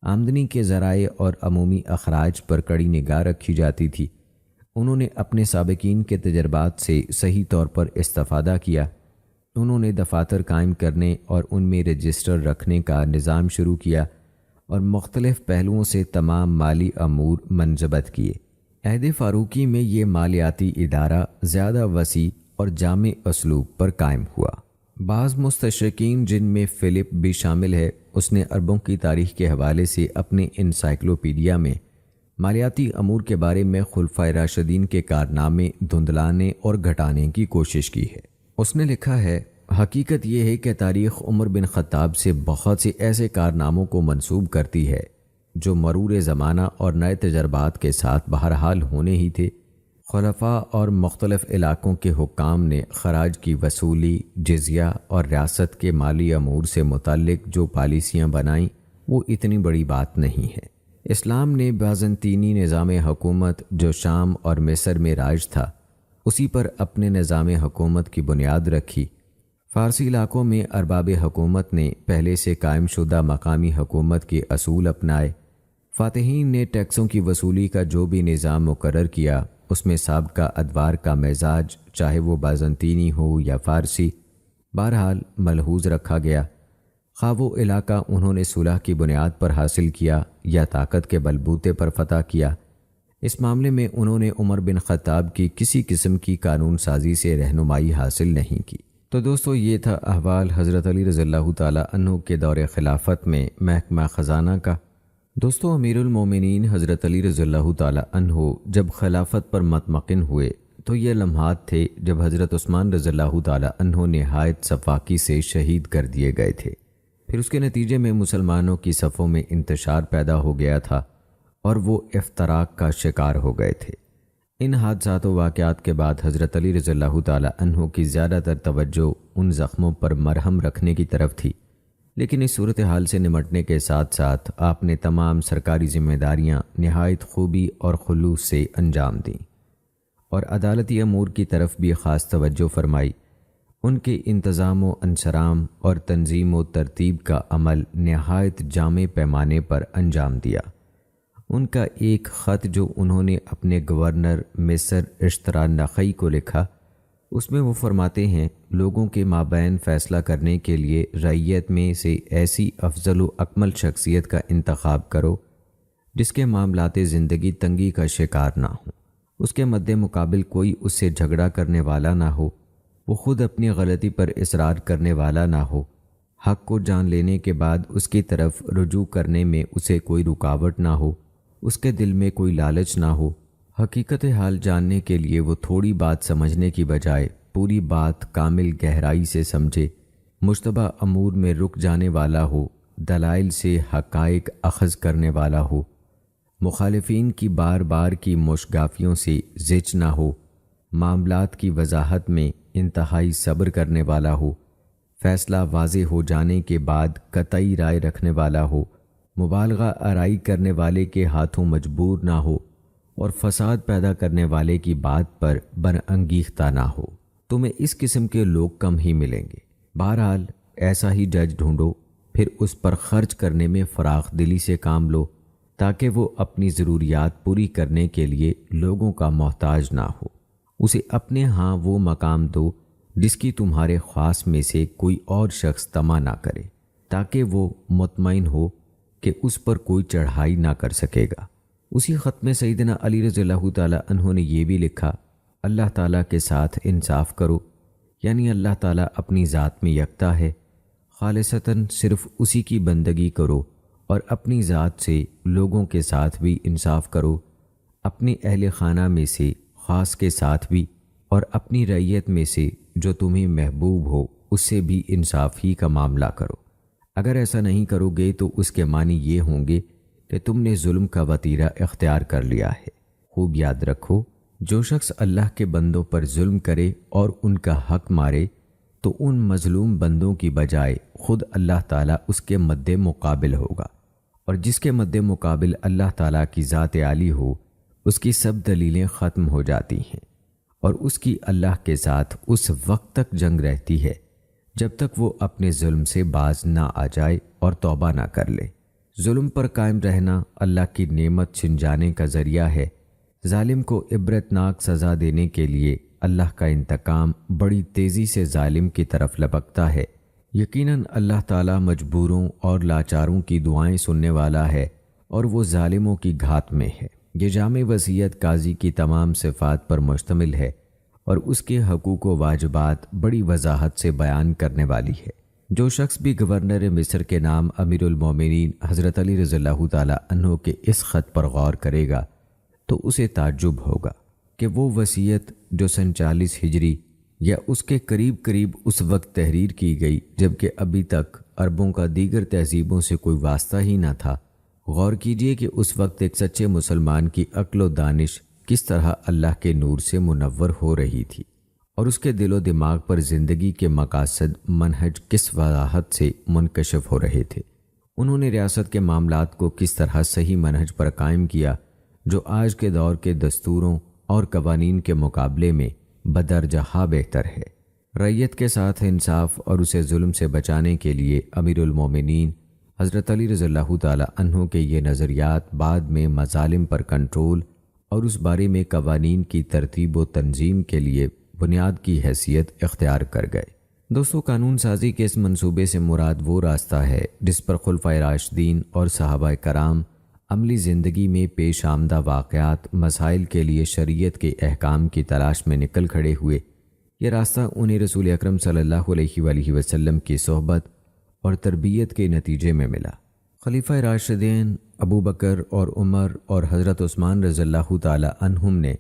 آمدنی کے ذرائع اور عمومی اخراج پر کڑی نگاہ رکھی جاتی تھی۔ انہوں نے اپنے سابقین کے تجربات سے صحیح طور پر استفادہ کیا۔ انہوں نے دفاتر قائم کرنے اور ان میں رجسٹر رکھنے کا نظام شروع کیا اور مختلف پہلوؤں سے تمام مالی امور منضبط کیے۔ عہد فاروقی میں یہ مالیاتی ادارہ زیادہ وسیع اور جامع اسلوب پر قائم ہوا۔ بعض مستشرقین جن میں فلپ بھی شامل ہے، اس نے عربوں کی تاریخ کے حوالے سے اپنے انسائکلوپیڈیا میں مالیاتی امور کے بارے میں خلفائے راشدین کے کارنامے دھندلانے اور گھٹانے کی کوشش کی ہے۔ اس نے لکھا ہے، حقیقت یہ ہے کہ تاریخ عمر بن خطاب سے بہت سے ایسے کارناموں کو منسوب کرتی ہے جو مرور زمانہ اور نئے تجربات کے ساتھ بہرحال ہونے ہی تھے۔ خلفاء اور مختلف علاقوں کے حکام نے خراج کی وصولی، جزیہ اور ریاست کے مالی امور سے متعلق جو پالیسیاں بنائیں وہ اتنی بڑی بات نہیں ہے۔ اسلام نے بازنطینی نظام حکومت جو شام اور مصر میں راج تھا اسی پر اپنے نظام حکومت کی بنیاد رکھی۔ فارسی علاقوں میں ارباب حکومت نے پہلے سے قائم شدہ مقامی حکومت کے اصول اپنائے۔ فاتحین نے ٹیکسوں کی وصولی کا جو بھی نظام مقرر کیا اس میں سابقہ ادوار کا مزاج چاہے وہ بازنطینی ہو یا فارسی بہرحال ملحوظ رکھا گیا۔ خواہ وہ علاقہ انہوں نے صلح کی بنیاد پر حاصل کیا یا طاقت کے بلبوتے پر فتح کیا، اس معاملے میں انہوں نے عمر بن خطاب کی کسی قسم کی قانون سازی سے رہنمائی حاصل نہیں کی۔ تو دوستو، یہ تھا احوال حضرت علی رضی اللہ تعالیٰ عنہ کے دور خلافت میں محکمہ خزانہ کا۔ دوستو، امیر المومنین حضرت علی رضی اللہ تعالیٰ عنہ جب خلافت پر مطمئن ہوئے تو یہ لمحات تھے جب حضرت عثمان رضی اللہ تعالیٰ عنہ نہایت سفاکی سے شہید کر دیے گئے تھے۔ پھر اس کے نتیجے میں مسلمانوں کی صفوں میں انتشار پیدا ہو گیا تھا اور وہ افتراق کا شکار ہو گئے تھے۔ ان حادثات و واقعات کے بعد حضرت علی رضی اللہ تعالیٰ عنہ کی زیادہ تر توجہ ان زخموں پر مرہم رکھنے کی طرف تھی، لیکن اس صورتحال سے نمٹنے کے ساتھ ساتھ آپ نے تمام سرکاری ذمہ داریاں نہایت خوبی اور خلوص سے انجام دیں اور عدالتی امور کی طرف بھی خاص توجہ فرمائی۔ ان کے انتظام و انصرام اور تنظیم و ترتیب کا عمل نہایت جامع پیمانے پر انجام دیا۔ ان کا ایک خط جو انہوں نے اپنے گورنر مصر اشترا نخعی کو لکھا، اس میں وہ فرماتے ہیں، لوگوں کے مابین فیصلہ کرنے کے لیے رعیت میں سے ایسی افضل و اکمل شخصیت کا انتخاب کرو جس کے معاملات زندگی تنگی کا شکار نہ ہوں، اس کے مد مقابل کوئی اس سے جھگڑا کرنے والا نہ ہو، وہ خود اپنی غلطی پر اصرار کرنے والا نہ ہو، حق کو جان لینے کے بعد اس کی طرف رجوع کرنے میں اسے کوئی رکاوٹ نہ ہو، اس کے دل میں کوئی لالچ نہ ہو، حقیقت حال جاننے کے لیے وہ تھوڑی بات سمجھنے کی بجائے پوری بات کامل گہرائی سے سمجھے، مشتبہ امور میں رک جانے والا ہو، دلائل سے حقائق اخذ کرنے والا ہو، مخالفین کی بار بار کی مشگافیوں سے زچ نہ ہو، معاملات کی وضاحت میں انتہائی صبر کرنے والا ہو، فیصلہ واضح ہو جانے کے بعد قطعی رائے رکھنے والا ہو، مبالغہ آرائی کرنے والے کے ہاتھوں مجبور نہ ہو اور فساد پیدا کرنے والے کی بات پر برانگیختہ نہ ہو۔ تمہیں اس قسم کے لوگ کم ہی ملیں گے۔ بہرحال ایسا ہی جج ڈھونڈو، پھر اس پر خرچ کرنے میں فراخ دلی سے کام لو تاکہ وہ اپنی ضروریات پوری کرنے کے لیے لوگوں کا محتاج نہ ہو۔ اسے اپنے ہاں وہ مقام دو جس کی تمہارے خاص میں سے کوئی اور شخص طمع نہ کرے، تاکہ وہ مطمئن ہو کہ اس پر کوئی چڑھائی نہ کر سکے گا۔ اسی خط میں سیدنا علی رضی اللہ تعالیٰ عنہ نے یہ بھی لکھا، اللہ تعالیٰ کے ساتھ انصاف کرو، یعنی اللہ تعالیٰ اپنی ذات میں یکتا ہے، خالصتاً صرف اسی کی بندگی کرو اور اپنی ذات سے لوگوں کے ساتھ بھی انصاف کرو، اپنے اہل خانہ میں سے خاص کے ساتھ بھی اور اپنی رعیت میں سے جو تمہیں محبوب ہو اس سے بھی انصاف ہی کا معاملہ کرو۔ اگر ایسا نہیں کرو گے تو اس کے معنی یہ ہوں گے کہ تم نے ظلم کا وتیرہ اختیار کر لیا ہے۔ خوب یاد رکھو، جو شخص اللہ کے بندوں پر ظلم کرے اور ان کا حق مارے تو ان مظلوم بندوں کی بجائے خود اللہ تعالیٰ اس کے مد مقابل ہوگا، اور جس کے مد مقابل اللہ تعالیٰ کی ذات عالی ہو اس کی سب دلیلیں ختم ہو جاتی ہیں، اور اس کی اللہ کے ساتھ اس وقت تک جنگ رہتی ہے جب تک وہ اپنے ظلم سے باز نہ آ جائے اور توبہ نہ کر لے۔ ظلم پر قائم رہنا اللہ کی نعمت چھن جانے کا ذریعہ ہے۔ ظالم کو عبرتناک سزا دینے کے لیے اللہ کا انتقام بڑی تیزی سے ظالم کی طرف لپکتا ہے۔ یقیناً اللہ تعالیٰ مجبوروں اور لاچاروں کی دعائیں سننے والا ہے اور وہ ظالموں کی گھات میں ہے۔ یہ جامع وصیت قاضی کی تمام صفات پر مشتمل ہے اور اس کے حقوق و واجبات بڑی وضاحت سے بیان کرنے والی ہے۔ جو شخص بھی گورنر مصر کے نام امیر المومنین حضرت علی رضی اللہ تعالیٰ عنہ کے اس خط پر غور کرے گا تو اسے تعجب ہوگا کہ وہ وصیت جو سن 40 ہجری یا اس کے قریب اس وقت تحریر کی گئی جبکہ ابھی تک عربوں کا دیگر تہذیبوں سے کوئی واسطہ ہی نہ تھا۔ غور کیجئے کہ اس وقت ایک سچے مسلمان کی عقل و دانش کس طرح اللہ کے نور سے منور ہو رہی تھی اور اس کے دل و دماغ پر زندگی کے مقاصد منہج کس وضاحت سے منکشف ہو رہے تھے۔ انہوں نے ریاست کے معاملات کو کس طرح صحیح منہج پر قائم کیا جو آج کے دور کے دستوروں اور قوانین کے مقابلے میں بدرجہ بہتر ہے۔ رعیت کے ساتھ انصاف اور اسے ظلم سے بچانے کے لیے امیر المومنین حضرت علی رضی اللہ تعالیٰ عنہ کے یہ نظریات بعد میں مظالم پر کنٹرول اور اس بارے میں قوانین کی ترتیب و تنظیم کے لیے بنیاد کی حیثیت اختیار کر گئے۔ دوستو، قانون سازی کے اس منصوبے سے مراد وہ راستہ ہے جس پر خلفائے راشدین اور صحابہ کرام عملی زندگی میں پیش آمدہ واقعات مسائل کے لیے شریعت کے احکام کی تلاش میں نکل کھڑے ہوئے۔ یہ راستہ انہیں رسول اکرم صلی اللہ علیہ وآلہ وسلم کی صحبت اور تربیت کے نتیجے میں ملا۔ خلیفہ راشدین ابو بکر اور عمر اور حضرت عثمان رضی اللہ تعالی عنہم نے،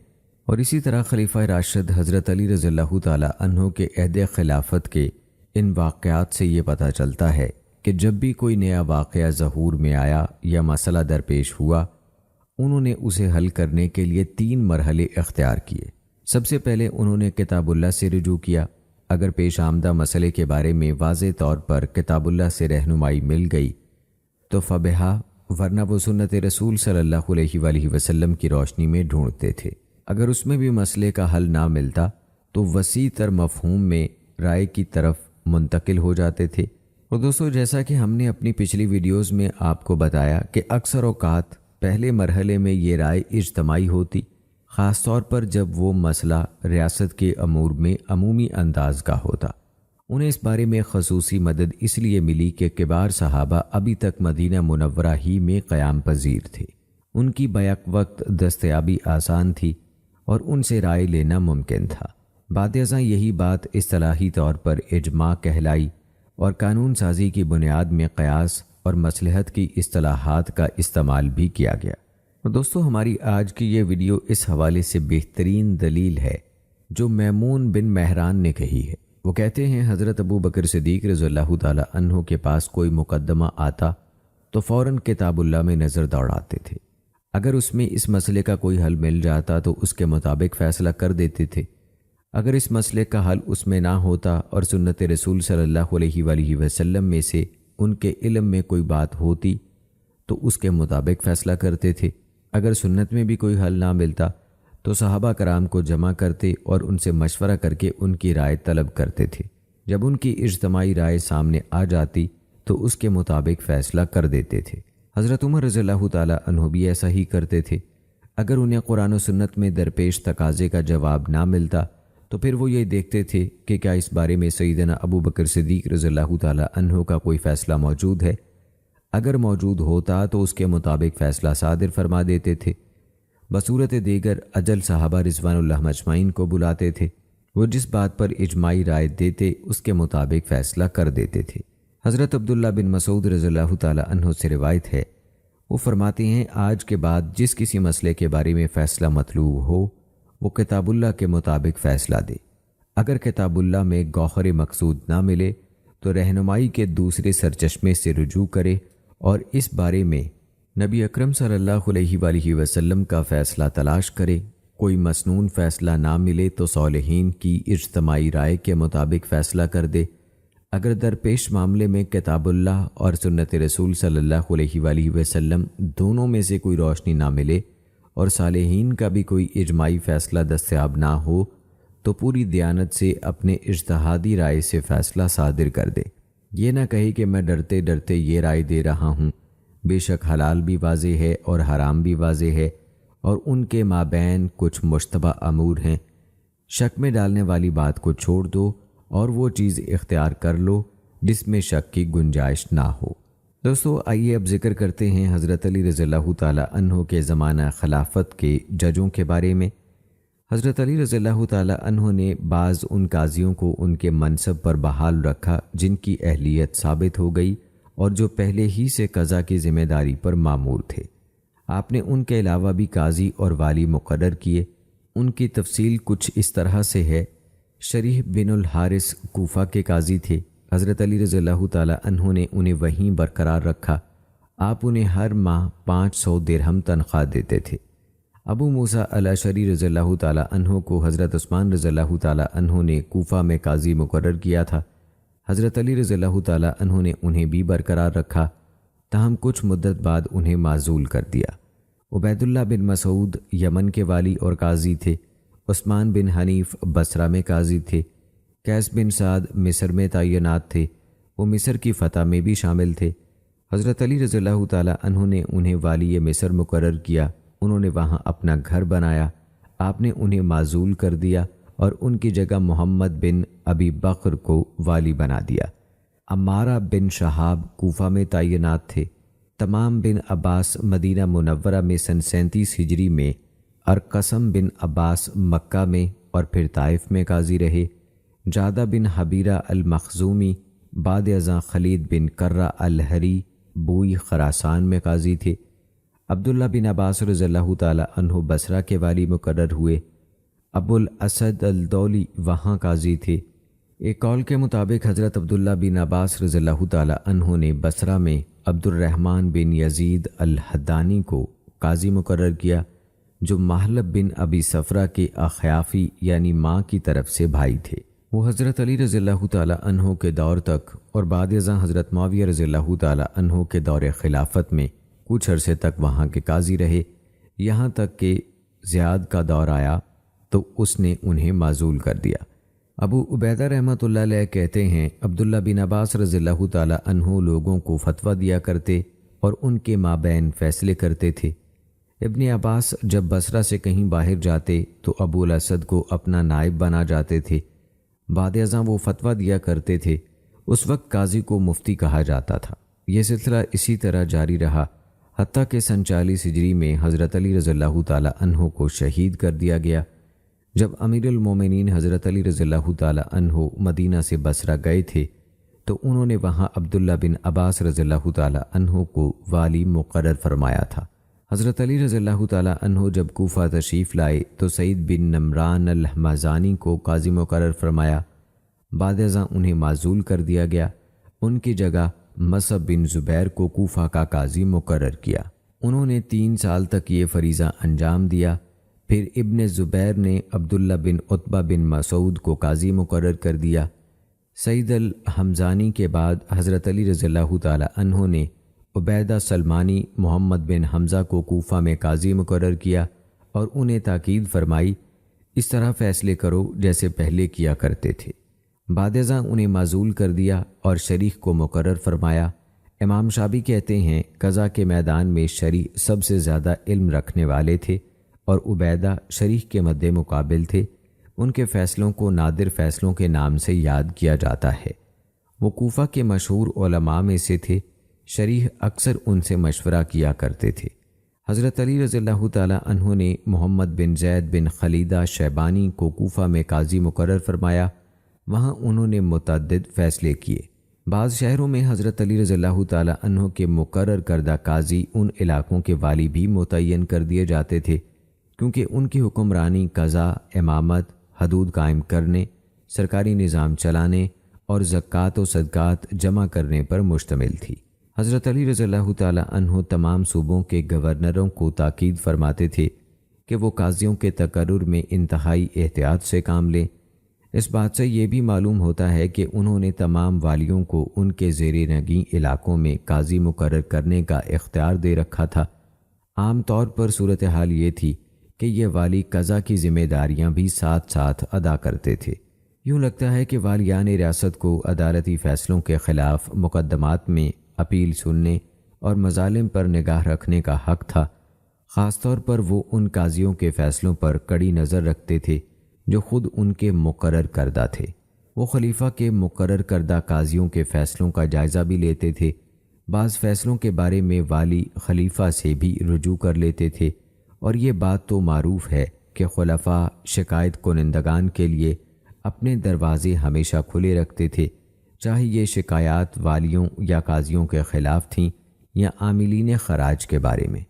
اور اسی طرح خلیفہ راشد حضرت علی رضی اللہ تعالی عنہ کے عہد خلافت کے ان واقعات سے یہ پتہ چلتا ہے کہ جب بھی کوئی نیا واقعہ ظہور میں آیا یا مسئلہ درپیش ہوا، انہوں نے اسے حل کرنے کے لیے 3 مرحلے اختیار کیے۔ سب سے پہلے انہوں نے کتاب اللہ سے رجوع کیا۔ اگر پیش آمدہ مسئلے کے بارے میں واضح طور پر کتاب اللہ سے رہنمائی مل گئی تو فبہا، ورنہ وہ سنت رسول صلی اللہ علیہ وآلہ وسلم کی روشنی میں ڈھونڈتے تھے۔ اگر اس میں بھی مسئلے کا حل نہ ملتا تو وسیع تر مفہوم میں رائے کی طرف منتقل ہو جاتے تھے۔ اور دوستو، جیسا کہ ہم نے اپنی پچھلی ویڈیوز میں آپ کو بتایا کہ اکثر اوقات پہلے مرحلے میں یہ رائے اجتماعی ہوتی، خاص طور پر جب وہ مسئلہ ریاست کے امور میں عمومی انداز کا ہوتا۔ انہیں اس بارے میں خصوصی مدد اس لیے ملی کہ کبار صحابہ ابھی تک مدینہ منورہ ہی میں قیام پذیر تھے، ان کی بیک وقت دستیابی آسان تھی اور ان سے رائے لینا ممکن تھا۔ بعد ازاں یہی بات اصطلاحی طور پر اجماع کہلائی اور قانون سازی کی بنیاد میں قیاس اور مصلحت کی اصطلاحات کا استعمال بھی کیا گیا۔ اور دوستو، ہماری آج کی یہ ویڈیو اس حوالے سے بہترین دلیل ہے جو میمون بن مہران نے کہی ہے۔ وہ کہتے ہیں، حضرت ابو بکر صدیق رضی اللہ تعالی عنہ کے پاس کوئی مقدمہ آتا تو فوراً کتاب اللہ میں نظر دوڑاتے تھے۔ اگر اس میں اس مسئلے کا کوئی حل مل جاتا تو اس کے مطابق فیصلہ کر دیتے تھے۔ اگر اس مسئلے کا حل اس میں نہ ہوتا اور سنت رسول صلی اللہ علیہ وآلہ وسلم میں سے ان کے علم میں کوئی بات ہوتی تو اس کے مطابق فیصلہ کرتے تھے۔ اگر سنت میں بھی کوئی حل نہ ملتا تو صحابہ کرام کو جمع کرتے اور ان سے مشورہ کر کے ان کی رائے طلب کرتے تھے۔ جب ان کی اجتماعی رائے سامنے آ جاتی تو اس کے مطابق فیصلہ کر دیتے تھے۔ حضرت عمر رضی اللہ تعالی عنہ بھی ایسا ہی کرتے تھے۔ اگر انہیں قرآن و سنت میں درپیش تقاضے کا جواب نہ ملتا تو پھر وہ یہ دیکھتے تھے کہ کیا اس بارے میں سیدنا ابو بکر صدیق رضی اللہ تعالی عنہ کا کوئی فیصلہ موجود ہے۔ اگر موجود ہوتا تو اس کے مطابق فیصلہ صادر فرما دیتے تھے۔ بصورت دیگر اجل صحابہ رضوان اللہ مجمعین کو بلاتے تھے، وہ جس بات پر اجماعی رائے دیتے اس کے مطابق فیصلہ کر دیتے تھے۔ حضرت عبداللہ بن مسعود رضی اللہ تعالی عنہ سے روایت ہے، وہ فرماتے ہیں، آج کے بعد جس کسی مسئلے کے بارے میں فیصلہ مطلوب ہو وہ کتاب اللہ کے مطابق فیصلہ دے۔ اگر کتاب اللہ میں گوہر مقصود نہ ملے تو رہنمائی کے دوسرے سرچشمے سے رجوع کرے اور اس بارے میں نبی اکرم صلی اللہ علیہ وآلہ وسلم کا فیصلہ تلاش کرے۔ کوئی مسنون فیصلہ نہ ملے تو صالحین کی اجتماعی رائے کے مطابق فیصلہ کر دے۔ اگر درپیش معاملے میں کتاب اللہ اور سنت رسول صلی اللہ علیہ وآلہ وسلم دونوں میں سے کوئی روشنی نہ ملے اور صالحین کا بھی کوئی اجماعی فیصلہ دستیاب نہ ہو تو پوری دیانت سے اپنے اجتہادی رائے سے فیصلہ صادر کر دے۔ یہ نہ کہے کہ میں ڈرتے ڈرتے یہ رائے دے رہا ہوں، بے شک حلال بھی واضح ہے اور حرام بھی واضح ہے اور ان کے مابین کچھ مشتبہ امور ہیں۔ شک میں ڈالنے والی بات کو چھوڑ دو اور وہ چیز اختیار کر لو جس میں شک کی گنجائش نہ ہو۔ دوستو، آئیے اب ذکر کرتے ہیں حضرت علی رضی اللہ تعالی عنہ کے زمانہ خلافت کے ججوں کے بارے میں۔ حضرت علی رضی اللہ تعالی عنہ نے بعض ان قاضیوں کو ان کے منصب پر بحال رکھا جن کی اہلیت ثابت ہو گئی اور جو پہلے ہی سے قضا کی ذمہ داری پر مامور تھے۔ آپ نے ان کے علاوہ بھی قاضی اور والی مقرر کیے۔ ان کی تفصیل کچھ اس طرح سے ہے، شریح بن الحارث کوفہ کے قاضی تھے۔ حضرت علی رضی اللہ تعالی عنہ نے انہیں وہیں برقرار رکھا۔ آپ انہیں ہر ماہ 500 درہم تنخواہ دیتے تھے۔ ابو موسیٰ الاشعری رضی اللہ تعالی عنہ کو حضرت عثمان رضی اللہ تعالی عنہ نے کوفہ میں قاضی مقرر کیا تھا۔ حضرت علی رضی اللہ تعالی عنہ نے انہیں بھی برقرار رکھا، تاہم کچھ مدت بعد انہیں معزول کر دیا۔ عبید اللہ بن مسعود یمن کے والی اور قاضی تھے۔ عثمان بن حنیف بصرہ میں قاضی تھے۔ قیس بن سعد مصر میں تعینات تھے، وہ مصر کی فتح میں بھی شامل تھے۔ حضرت علی رضی اللہ تعالی عنہ نے انہیں والی مصر مقرر کیا۔ انہوں نے وہاں اپنا گھر بنایا۔ آپ نے انہیں معزول کر دیا اور ان کی جگہ محمد بن ابی بکر کو والی بنا دیا۔ عمارہ بن شہاب کوفہ میں تعینات تھے۔ تمام بن عباس مدینہ منورہ میں سن 37 ہجری میں، ارقسم بن عباس مکہ میں اور پھر طائف میں قاضی رہے۔ جادہ بن حبیرہ المخزومی بعد ازاں خلید بن کرہ الہری بوئی خراسان میں قاضی تھے۔ عبداللہ بن عباس رضی اللہ تعالی عنہ بصرہ کے والی مقرر ہوئے۔ ابو الاسد الدولی وہاں قاضی تھے۔ ایک قول کے مطابق حضرت عبداللہ بن عباس رضی اللہ تعالی عنہ نے بصرہ میں عبد الرحمن بن یزید الحدانی کو قاضی مقرر کیا، جو محلب بن ابی صفرہ کے اخیافی یعنی ماں کی طرف سے بھائی تھے۔ وہ حضرت علی رضی اللہ تعالی عنہ کے دور تک اور بعد ازاں حضرت معاویہ رضی اللہ تعالی عنہ کے دور خلافت میں کچھ عرصے تک وہاں کے قاضی رہے، یہاں تک کہ زیاد کا دور آیا تو اس نے انہیں معزول کر دیا۔ ابو عبیدہ رحمۃ اللہ علیہ کہتے ہیں، عبداللہ بن عباس رضی اللہ تعالی عنہ لوگوں کو فتویٰ دیا کرتے اور ان کے مابین فیصلے کرتے تھے۔ ابن عباس جب بصرہ سے کہیں باہر جاتے تو ابو الاسد کو اپنا نائب بنا جاتے تھے۔ بعد ازاں وہ فتویٰ دیا کرتے تھے۔ اس وقت قاضی کو مفتی کہا جاتا تھا۔ یہ سلسلہ اسی طرح جاری رہا حتیٰ کہ سن 40 ہجری میں حضرت علی رضی اللہ تعالی عنہ کو شہید کر دیا گیا۔ جب امیر المومنین حضرت علی رضی اللہ تعالی عنہ مدینہ سے بصرہ گئے تھے تو انہوں نے وہاں عبداللہ بن عباس رضی اللہ تعالی عنہ کو والی مقرر فرمایا تھا۔ حضرت علی رضی اللہ تعالی عنہ جب کوفہ تشریف لائے تو سعید بن نمران الحمزانی کو قاضی مقرر فرمایا۔ بعد ازاں انہیں معزول کر دیا گیا۔ ان کی جگہ مصعب بن زبیر کو کوفہ کا قاضی مقرر کیا۔ انہوں نے 3 سال تک یہ فریضہ انجام دیا۔ پھر ابن زبیر نے عبداللہ بن عتبہ بن مسعود کو قاضی مقرر کر دیا۔ سعید الحمزانی کے بعد حضرت علی رضی اللہ تعالی عنہ نے عبیدہ سلمانی محمد بن حمزہ کو کوفہ میں قاضی مقرر کیا اور انہیں تاکید فرمائی، اس طرح فیصلے کرو جیسے پہلے کیا کرتے تھے۔ بعد ازاں انہیں معزول کر دیا اور شریح کو مقرر فرمایا۔ امام شابی کہتے ہیں، قضا کے میدان میں شریح سب سے زیادہ علم رکھنے والے تھے اور عبیدہ شریح کے مد مقابل تھے۔ ان کے فیصلوں کو نادر فیصلوں کے نام سے یاد کیا جاتا ہے۔ وہ کوفہ کے مشہور علماء میں سے تھے۔ شریح اکثر ان سے مشورہ کیا کرتے تھے۔ حضرت علی رضی اللہ تعالی عنہ نے محمد بن زید بن خلیدہ شیبانی کو کوفہ میں قاضی مقرر فرمایا۔ وہاں انہوں نے متعدد فیصلے کیے۔ بعض شہروں میں حضرت علی رضی اللہ تعالی عنہ کے مقرر کردہ قاضی ان علاقوں کے والی بھی متعین کر دیے جاتے تھے، کیونکہ ان کی حکمرانی قضا، امامت، حدود قائم کرنے، سرکاری نظام چلانے اور زکوٰۃ و صدقات جمع کرنے پر مشتمل تھی۔ حضرت علی رضی اللہ تعالی عنہ تمام صوبوں کے گورنروں کو تاکید فرماتے تھے کہ وہ قاضیوں کے تقرر میں انتہائی احتیاط سے کام لیں۔ اس بات سے یہ بھی معلوم ہوتا ہے کہ انہوں نے تمام والیوں کو ان کے زیر نگیں علاقوں میں قاضی مقرر کرنے کا اختیار دے رکھا تھا۔ عام طور پر صورتحال یہ تھی کہ یہ والی قضا کی ذمہ داریاں بھی ساتھ ساتھ ادا کرتے تھے۔ یوں لگتا ہے کہ والیان ریاست کو عدالتی فیصلوں کے خلاف مقدمات میں اپیل سننے اور مظالم پر نگاہ رکھنے کا حق تھا۔ خاص طور پر وہ ان قاضیوں کے فیصلوں پر کڑی نظر رکھتے تھے جو خود ان کے مقرر کردہ تھے۔ وہ خلیفہ کے مقرر کردہ قاضیوں کے فیصلوں کا جائزہ بھی لیتے تھے۔ بعض فیصلوں کے بارے میں والی خلیفہ سے بھی رجوع کر لیتے تھے، اور یہ بات تو معروف ہے کہ خلفاء شکایت کنندگان کے لیے اپنے دروازے ہمیشہ کھلے رکھتے تھے، چاہے یہ شکایات والیوں یا قاضیوں کے خلاف تھیں یا عاملین خراج کے بارے میں۔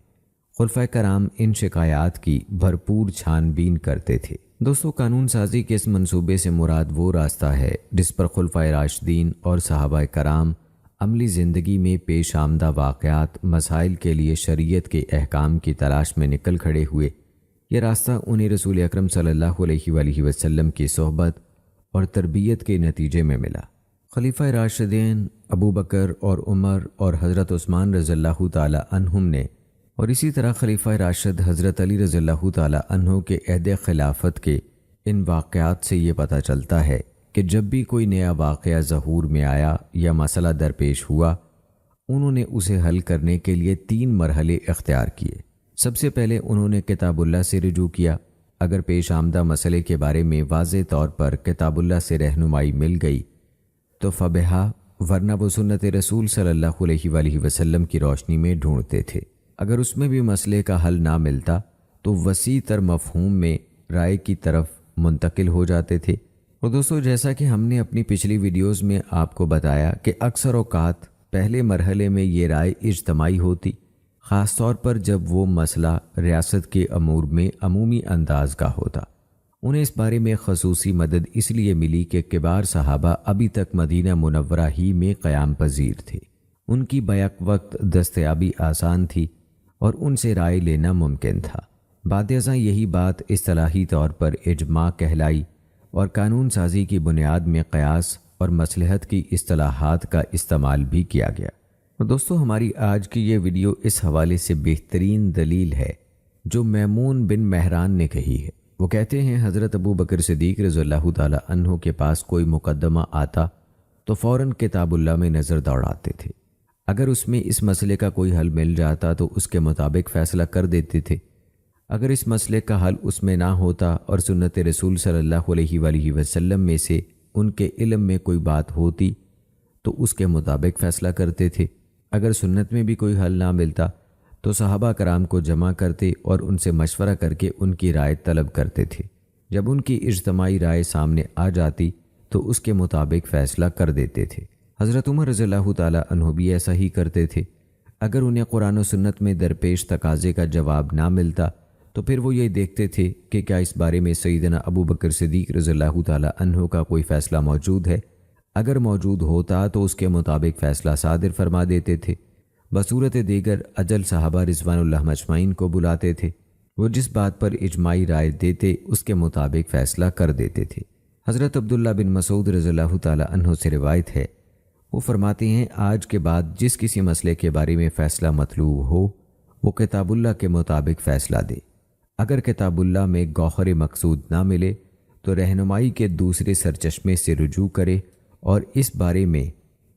خلفائے کرام ان شکایات کی بھرپور چھان بین کرتے تھے۔ دوستو، قانون سازی کے اس منصوبے سے مراد وہ راستہ ہے جس پر خلفائے راشدین اور صحابہ کرام عملی زندگی میں پیش آمدہ واقعات، مسائل کے لیے شریعت کے احکام کی تلاش میں نکل کھڑے ہوئے۔ یہ راستہ انہیں رسول اکرم صلی اللہ علیہ وآلہ وسلم کی صحبت اور تربیت کے نتیجے میں ملا۔ خلیفہ راشدین ابو بکر اور عمر اور حضرت عثمان رضی اللہ تعالی عنہم نے، اور اسی طرح خلیفہ راشد حضرت علی رضی اللہ تعالی عنہ کے عہد خلافت کے ان واقعات سے یہ پتہ چلتا ہے کہ جب بھی کوئی نیا واقعہ ظہور میں آیا یا مسئلہ درپیش ہوا، انہوں نے اسے حل کرنے کے لیے 3 مرحلے اختیار کیے۔ سب سے پہلے انہوں نے کتاب اللہ سے رجوع کیا، اگر پیش آمدہ مسئلے کے بارے میں واضح طور پر کتاب اللہ سے رہنمائی مل گئی تو فبہا، ورنہ وہ سنت رسول صلی اللہ علیہ وآلہ وسلم کی روشنی میں ڈھونڈتے تھے۔ اگر اس میں بھی مسئلے کا حل نہ ملتا تو وسیع تر مفہوم میں رائے کی طرف منتقل ہو جاتے تھے۔ اور دوستو، جیسا کہ ہم نے اپنی پچھلی ویڈیوز میں آپ کو بتایا کہ اکثر اوقات پہلے مرحلے میں یہ رائے اجتماعی ہوتی، خاص طور پر جب وہ مسئلہ ریاست کے امور میں عمومی انداز کا ہوتا۔ انہیں اس بارے میں خصوصی مدد اس لیے ملی کہ کبار صحابہ ابھی تک مدینہ منورہ ہی میں قیام پذیر تھے، ان کی بیک وقت دستیابی آسان تھی اور ان سے رائے لینا ممکن تھا۔ بعد ازاں یہی بات اصطلاحی طور پر اجماع کہلائی اور قانون سازی کی بنیاد میں قیاس اور مصلحت کی اصطلاحات کا استعمال بھی کیا گیا۔ اور دوستو، ہماری آج کی یہ ویڈیو اس حوالے سے بہترین دلیل ہے جو میمون بن مہران نے کہی ہے۔ وہ کہتے ہیں حضرت ابو بکر صدیق رضی اللہ تعالی عنہ کے پاس کوئی مقدمہ آتا تو فوراً کتاب اللہ میں نظر دوڑاتے تھے۔ اگر اس میں اس مسئلے کا کوئی حل مل جاتا تو اس کے مطابق فیصلہ کر دیتے تھے۔ اگر اس مسئلے کا حل اس میں نہ ہوتا اور سنت رسول صلی اللہ علیہ وآلہ وسلم میں سے ان کے علم میں کوئی بات ہوتی تو اس کے مطابق فیصلہ کرتے تھے۔ اگر سنت میں بھی کوئی حل نہ ملتا تو صحابہ کرام کو جمع کرتے اور ان سے مشورہ کر کے ان کی رائے طلب کرتے تھے۔ جب ان کی اجتماعی رائے سامنے آ جاتی تو اس کے مطابق فیصلہ کر دیتے تھے۔ حضرت عمر رضی اللہ تعالی عنہ بھی ایسا ہی کرتے تھے۔ اگر انہیں قرآن و سنت میں درپیش تقاضے کا جواب نہ ملتا تو پھر وہ یہ دیکھتے تھے کہ کیا اس بارے میں سیدنا ابو بکر صدیق رضی اللہ تعالی عنہ کا کوئی فیصلہ موجود ہے۔ اگر موجود ہوتا تو اس کے مطابق فیصلہ صادر فرما دیتے تھے۔ بصورت دیگر اجل صحابہ رضوان اللہ مجمعین کو بلاتے تھے، وہ جس بات پر اجماعی رائے دیتے اس کے مطابق فیصلہ کر دیتے تھے۔ حضرت عبداللہ بن مسعود رضی اللہ تعالی عنہ سے روایت ہے، وہ فرماتے ہیں آج کے بعد جس کسی مسئلے کے بارے میں فیصلہ مطلوب ہو وہ کتاب اللہ کے مطابق فیصلہ دے۔ اگر کتاب اللہ میں گوہر مقصود نہ ملے تو رہنمائی کے دوسرے سرچشمے سے رجوع کرے اور اس بارے میں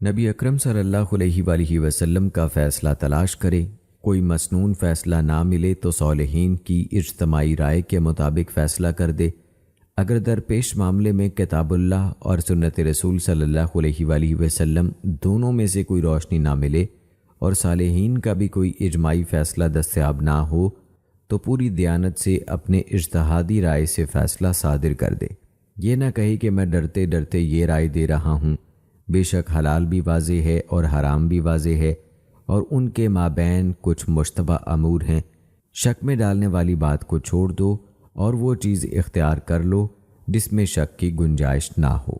نبی اکرم صلی اللہ علیہ وآلہ وسلم کا فیصلہ تلاش کرے۔ کوئی مسنون فیصلہ نہ ملے تو صالحین کی اجتماعی رائے کے مطابق فیصلہ کر دے۔ اگر درپیش معاملے میں کتاب اللہ اور سنت رسول صلی اللہ علیہ وآلہ وسلم دونوں میں سے کوئی روشنی نہ ملے اور صالحین کا بھی کوئی اجماعی فیصلہ دستیاب نہ ہو تو پوری دیانت سے اپنے اجتہادی رائے سے فیصلہ صادر کر دے۔ یہ نہ کہے کہ میں ڈرتے ڈرتے یہ رائے دے رہا ہوں، بے شک حلال بھی واضح ہے اور حرام بھی واضح ہے اور ان کے مابین کچھ مشتبہ امور ہیں۔ شک میں ڈالنے والی بات کو چھوڑ دو اور وہ چیز اختیار کر لو جس میں شک کی گنجائش نہ ہو۔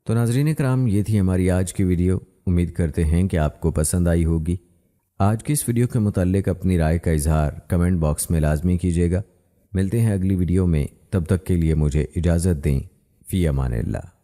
تو ناظرین کرام، یہ تھی ہماری آج کی ویڈیو۔ امید کرتے ہیں کہ آپ کو پسند آئی ہوگی۔ آج کی اس ویڈیو کے متعلق اپنی رائے کا اظہار کمنٹ باکس میں لازمی کیجیے گا۔ ملتے ہیں اگلی ویڈیو میں، تب تک کے لیے مجھے اجازت دیں۔ فی امان اللہ۔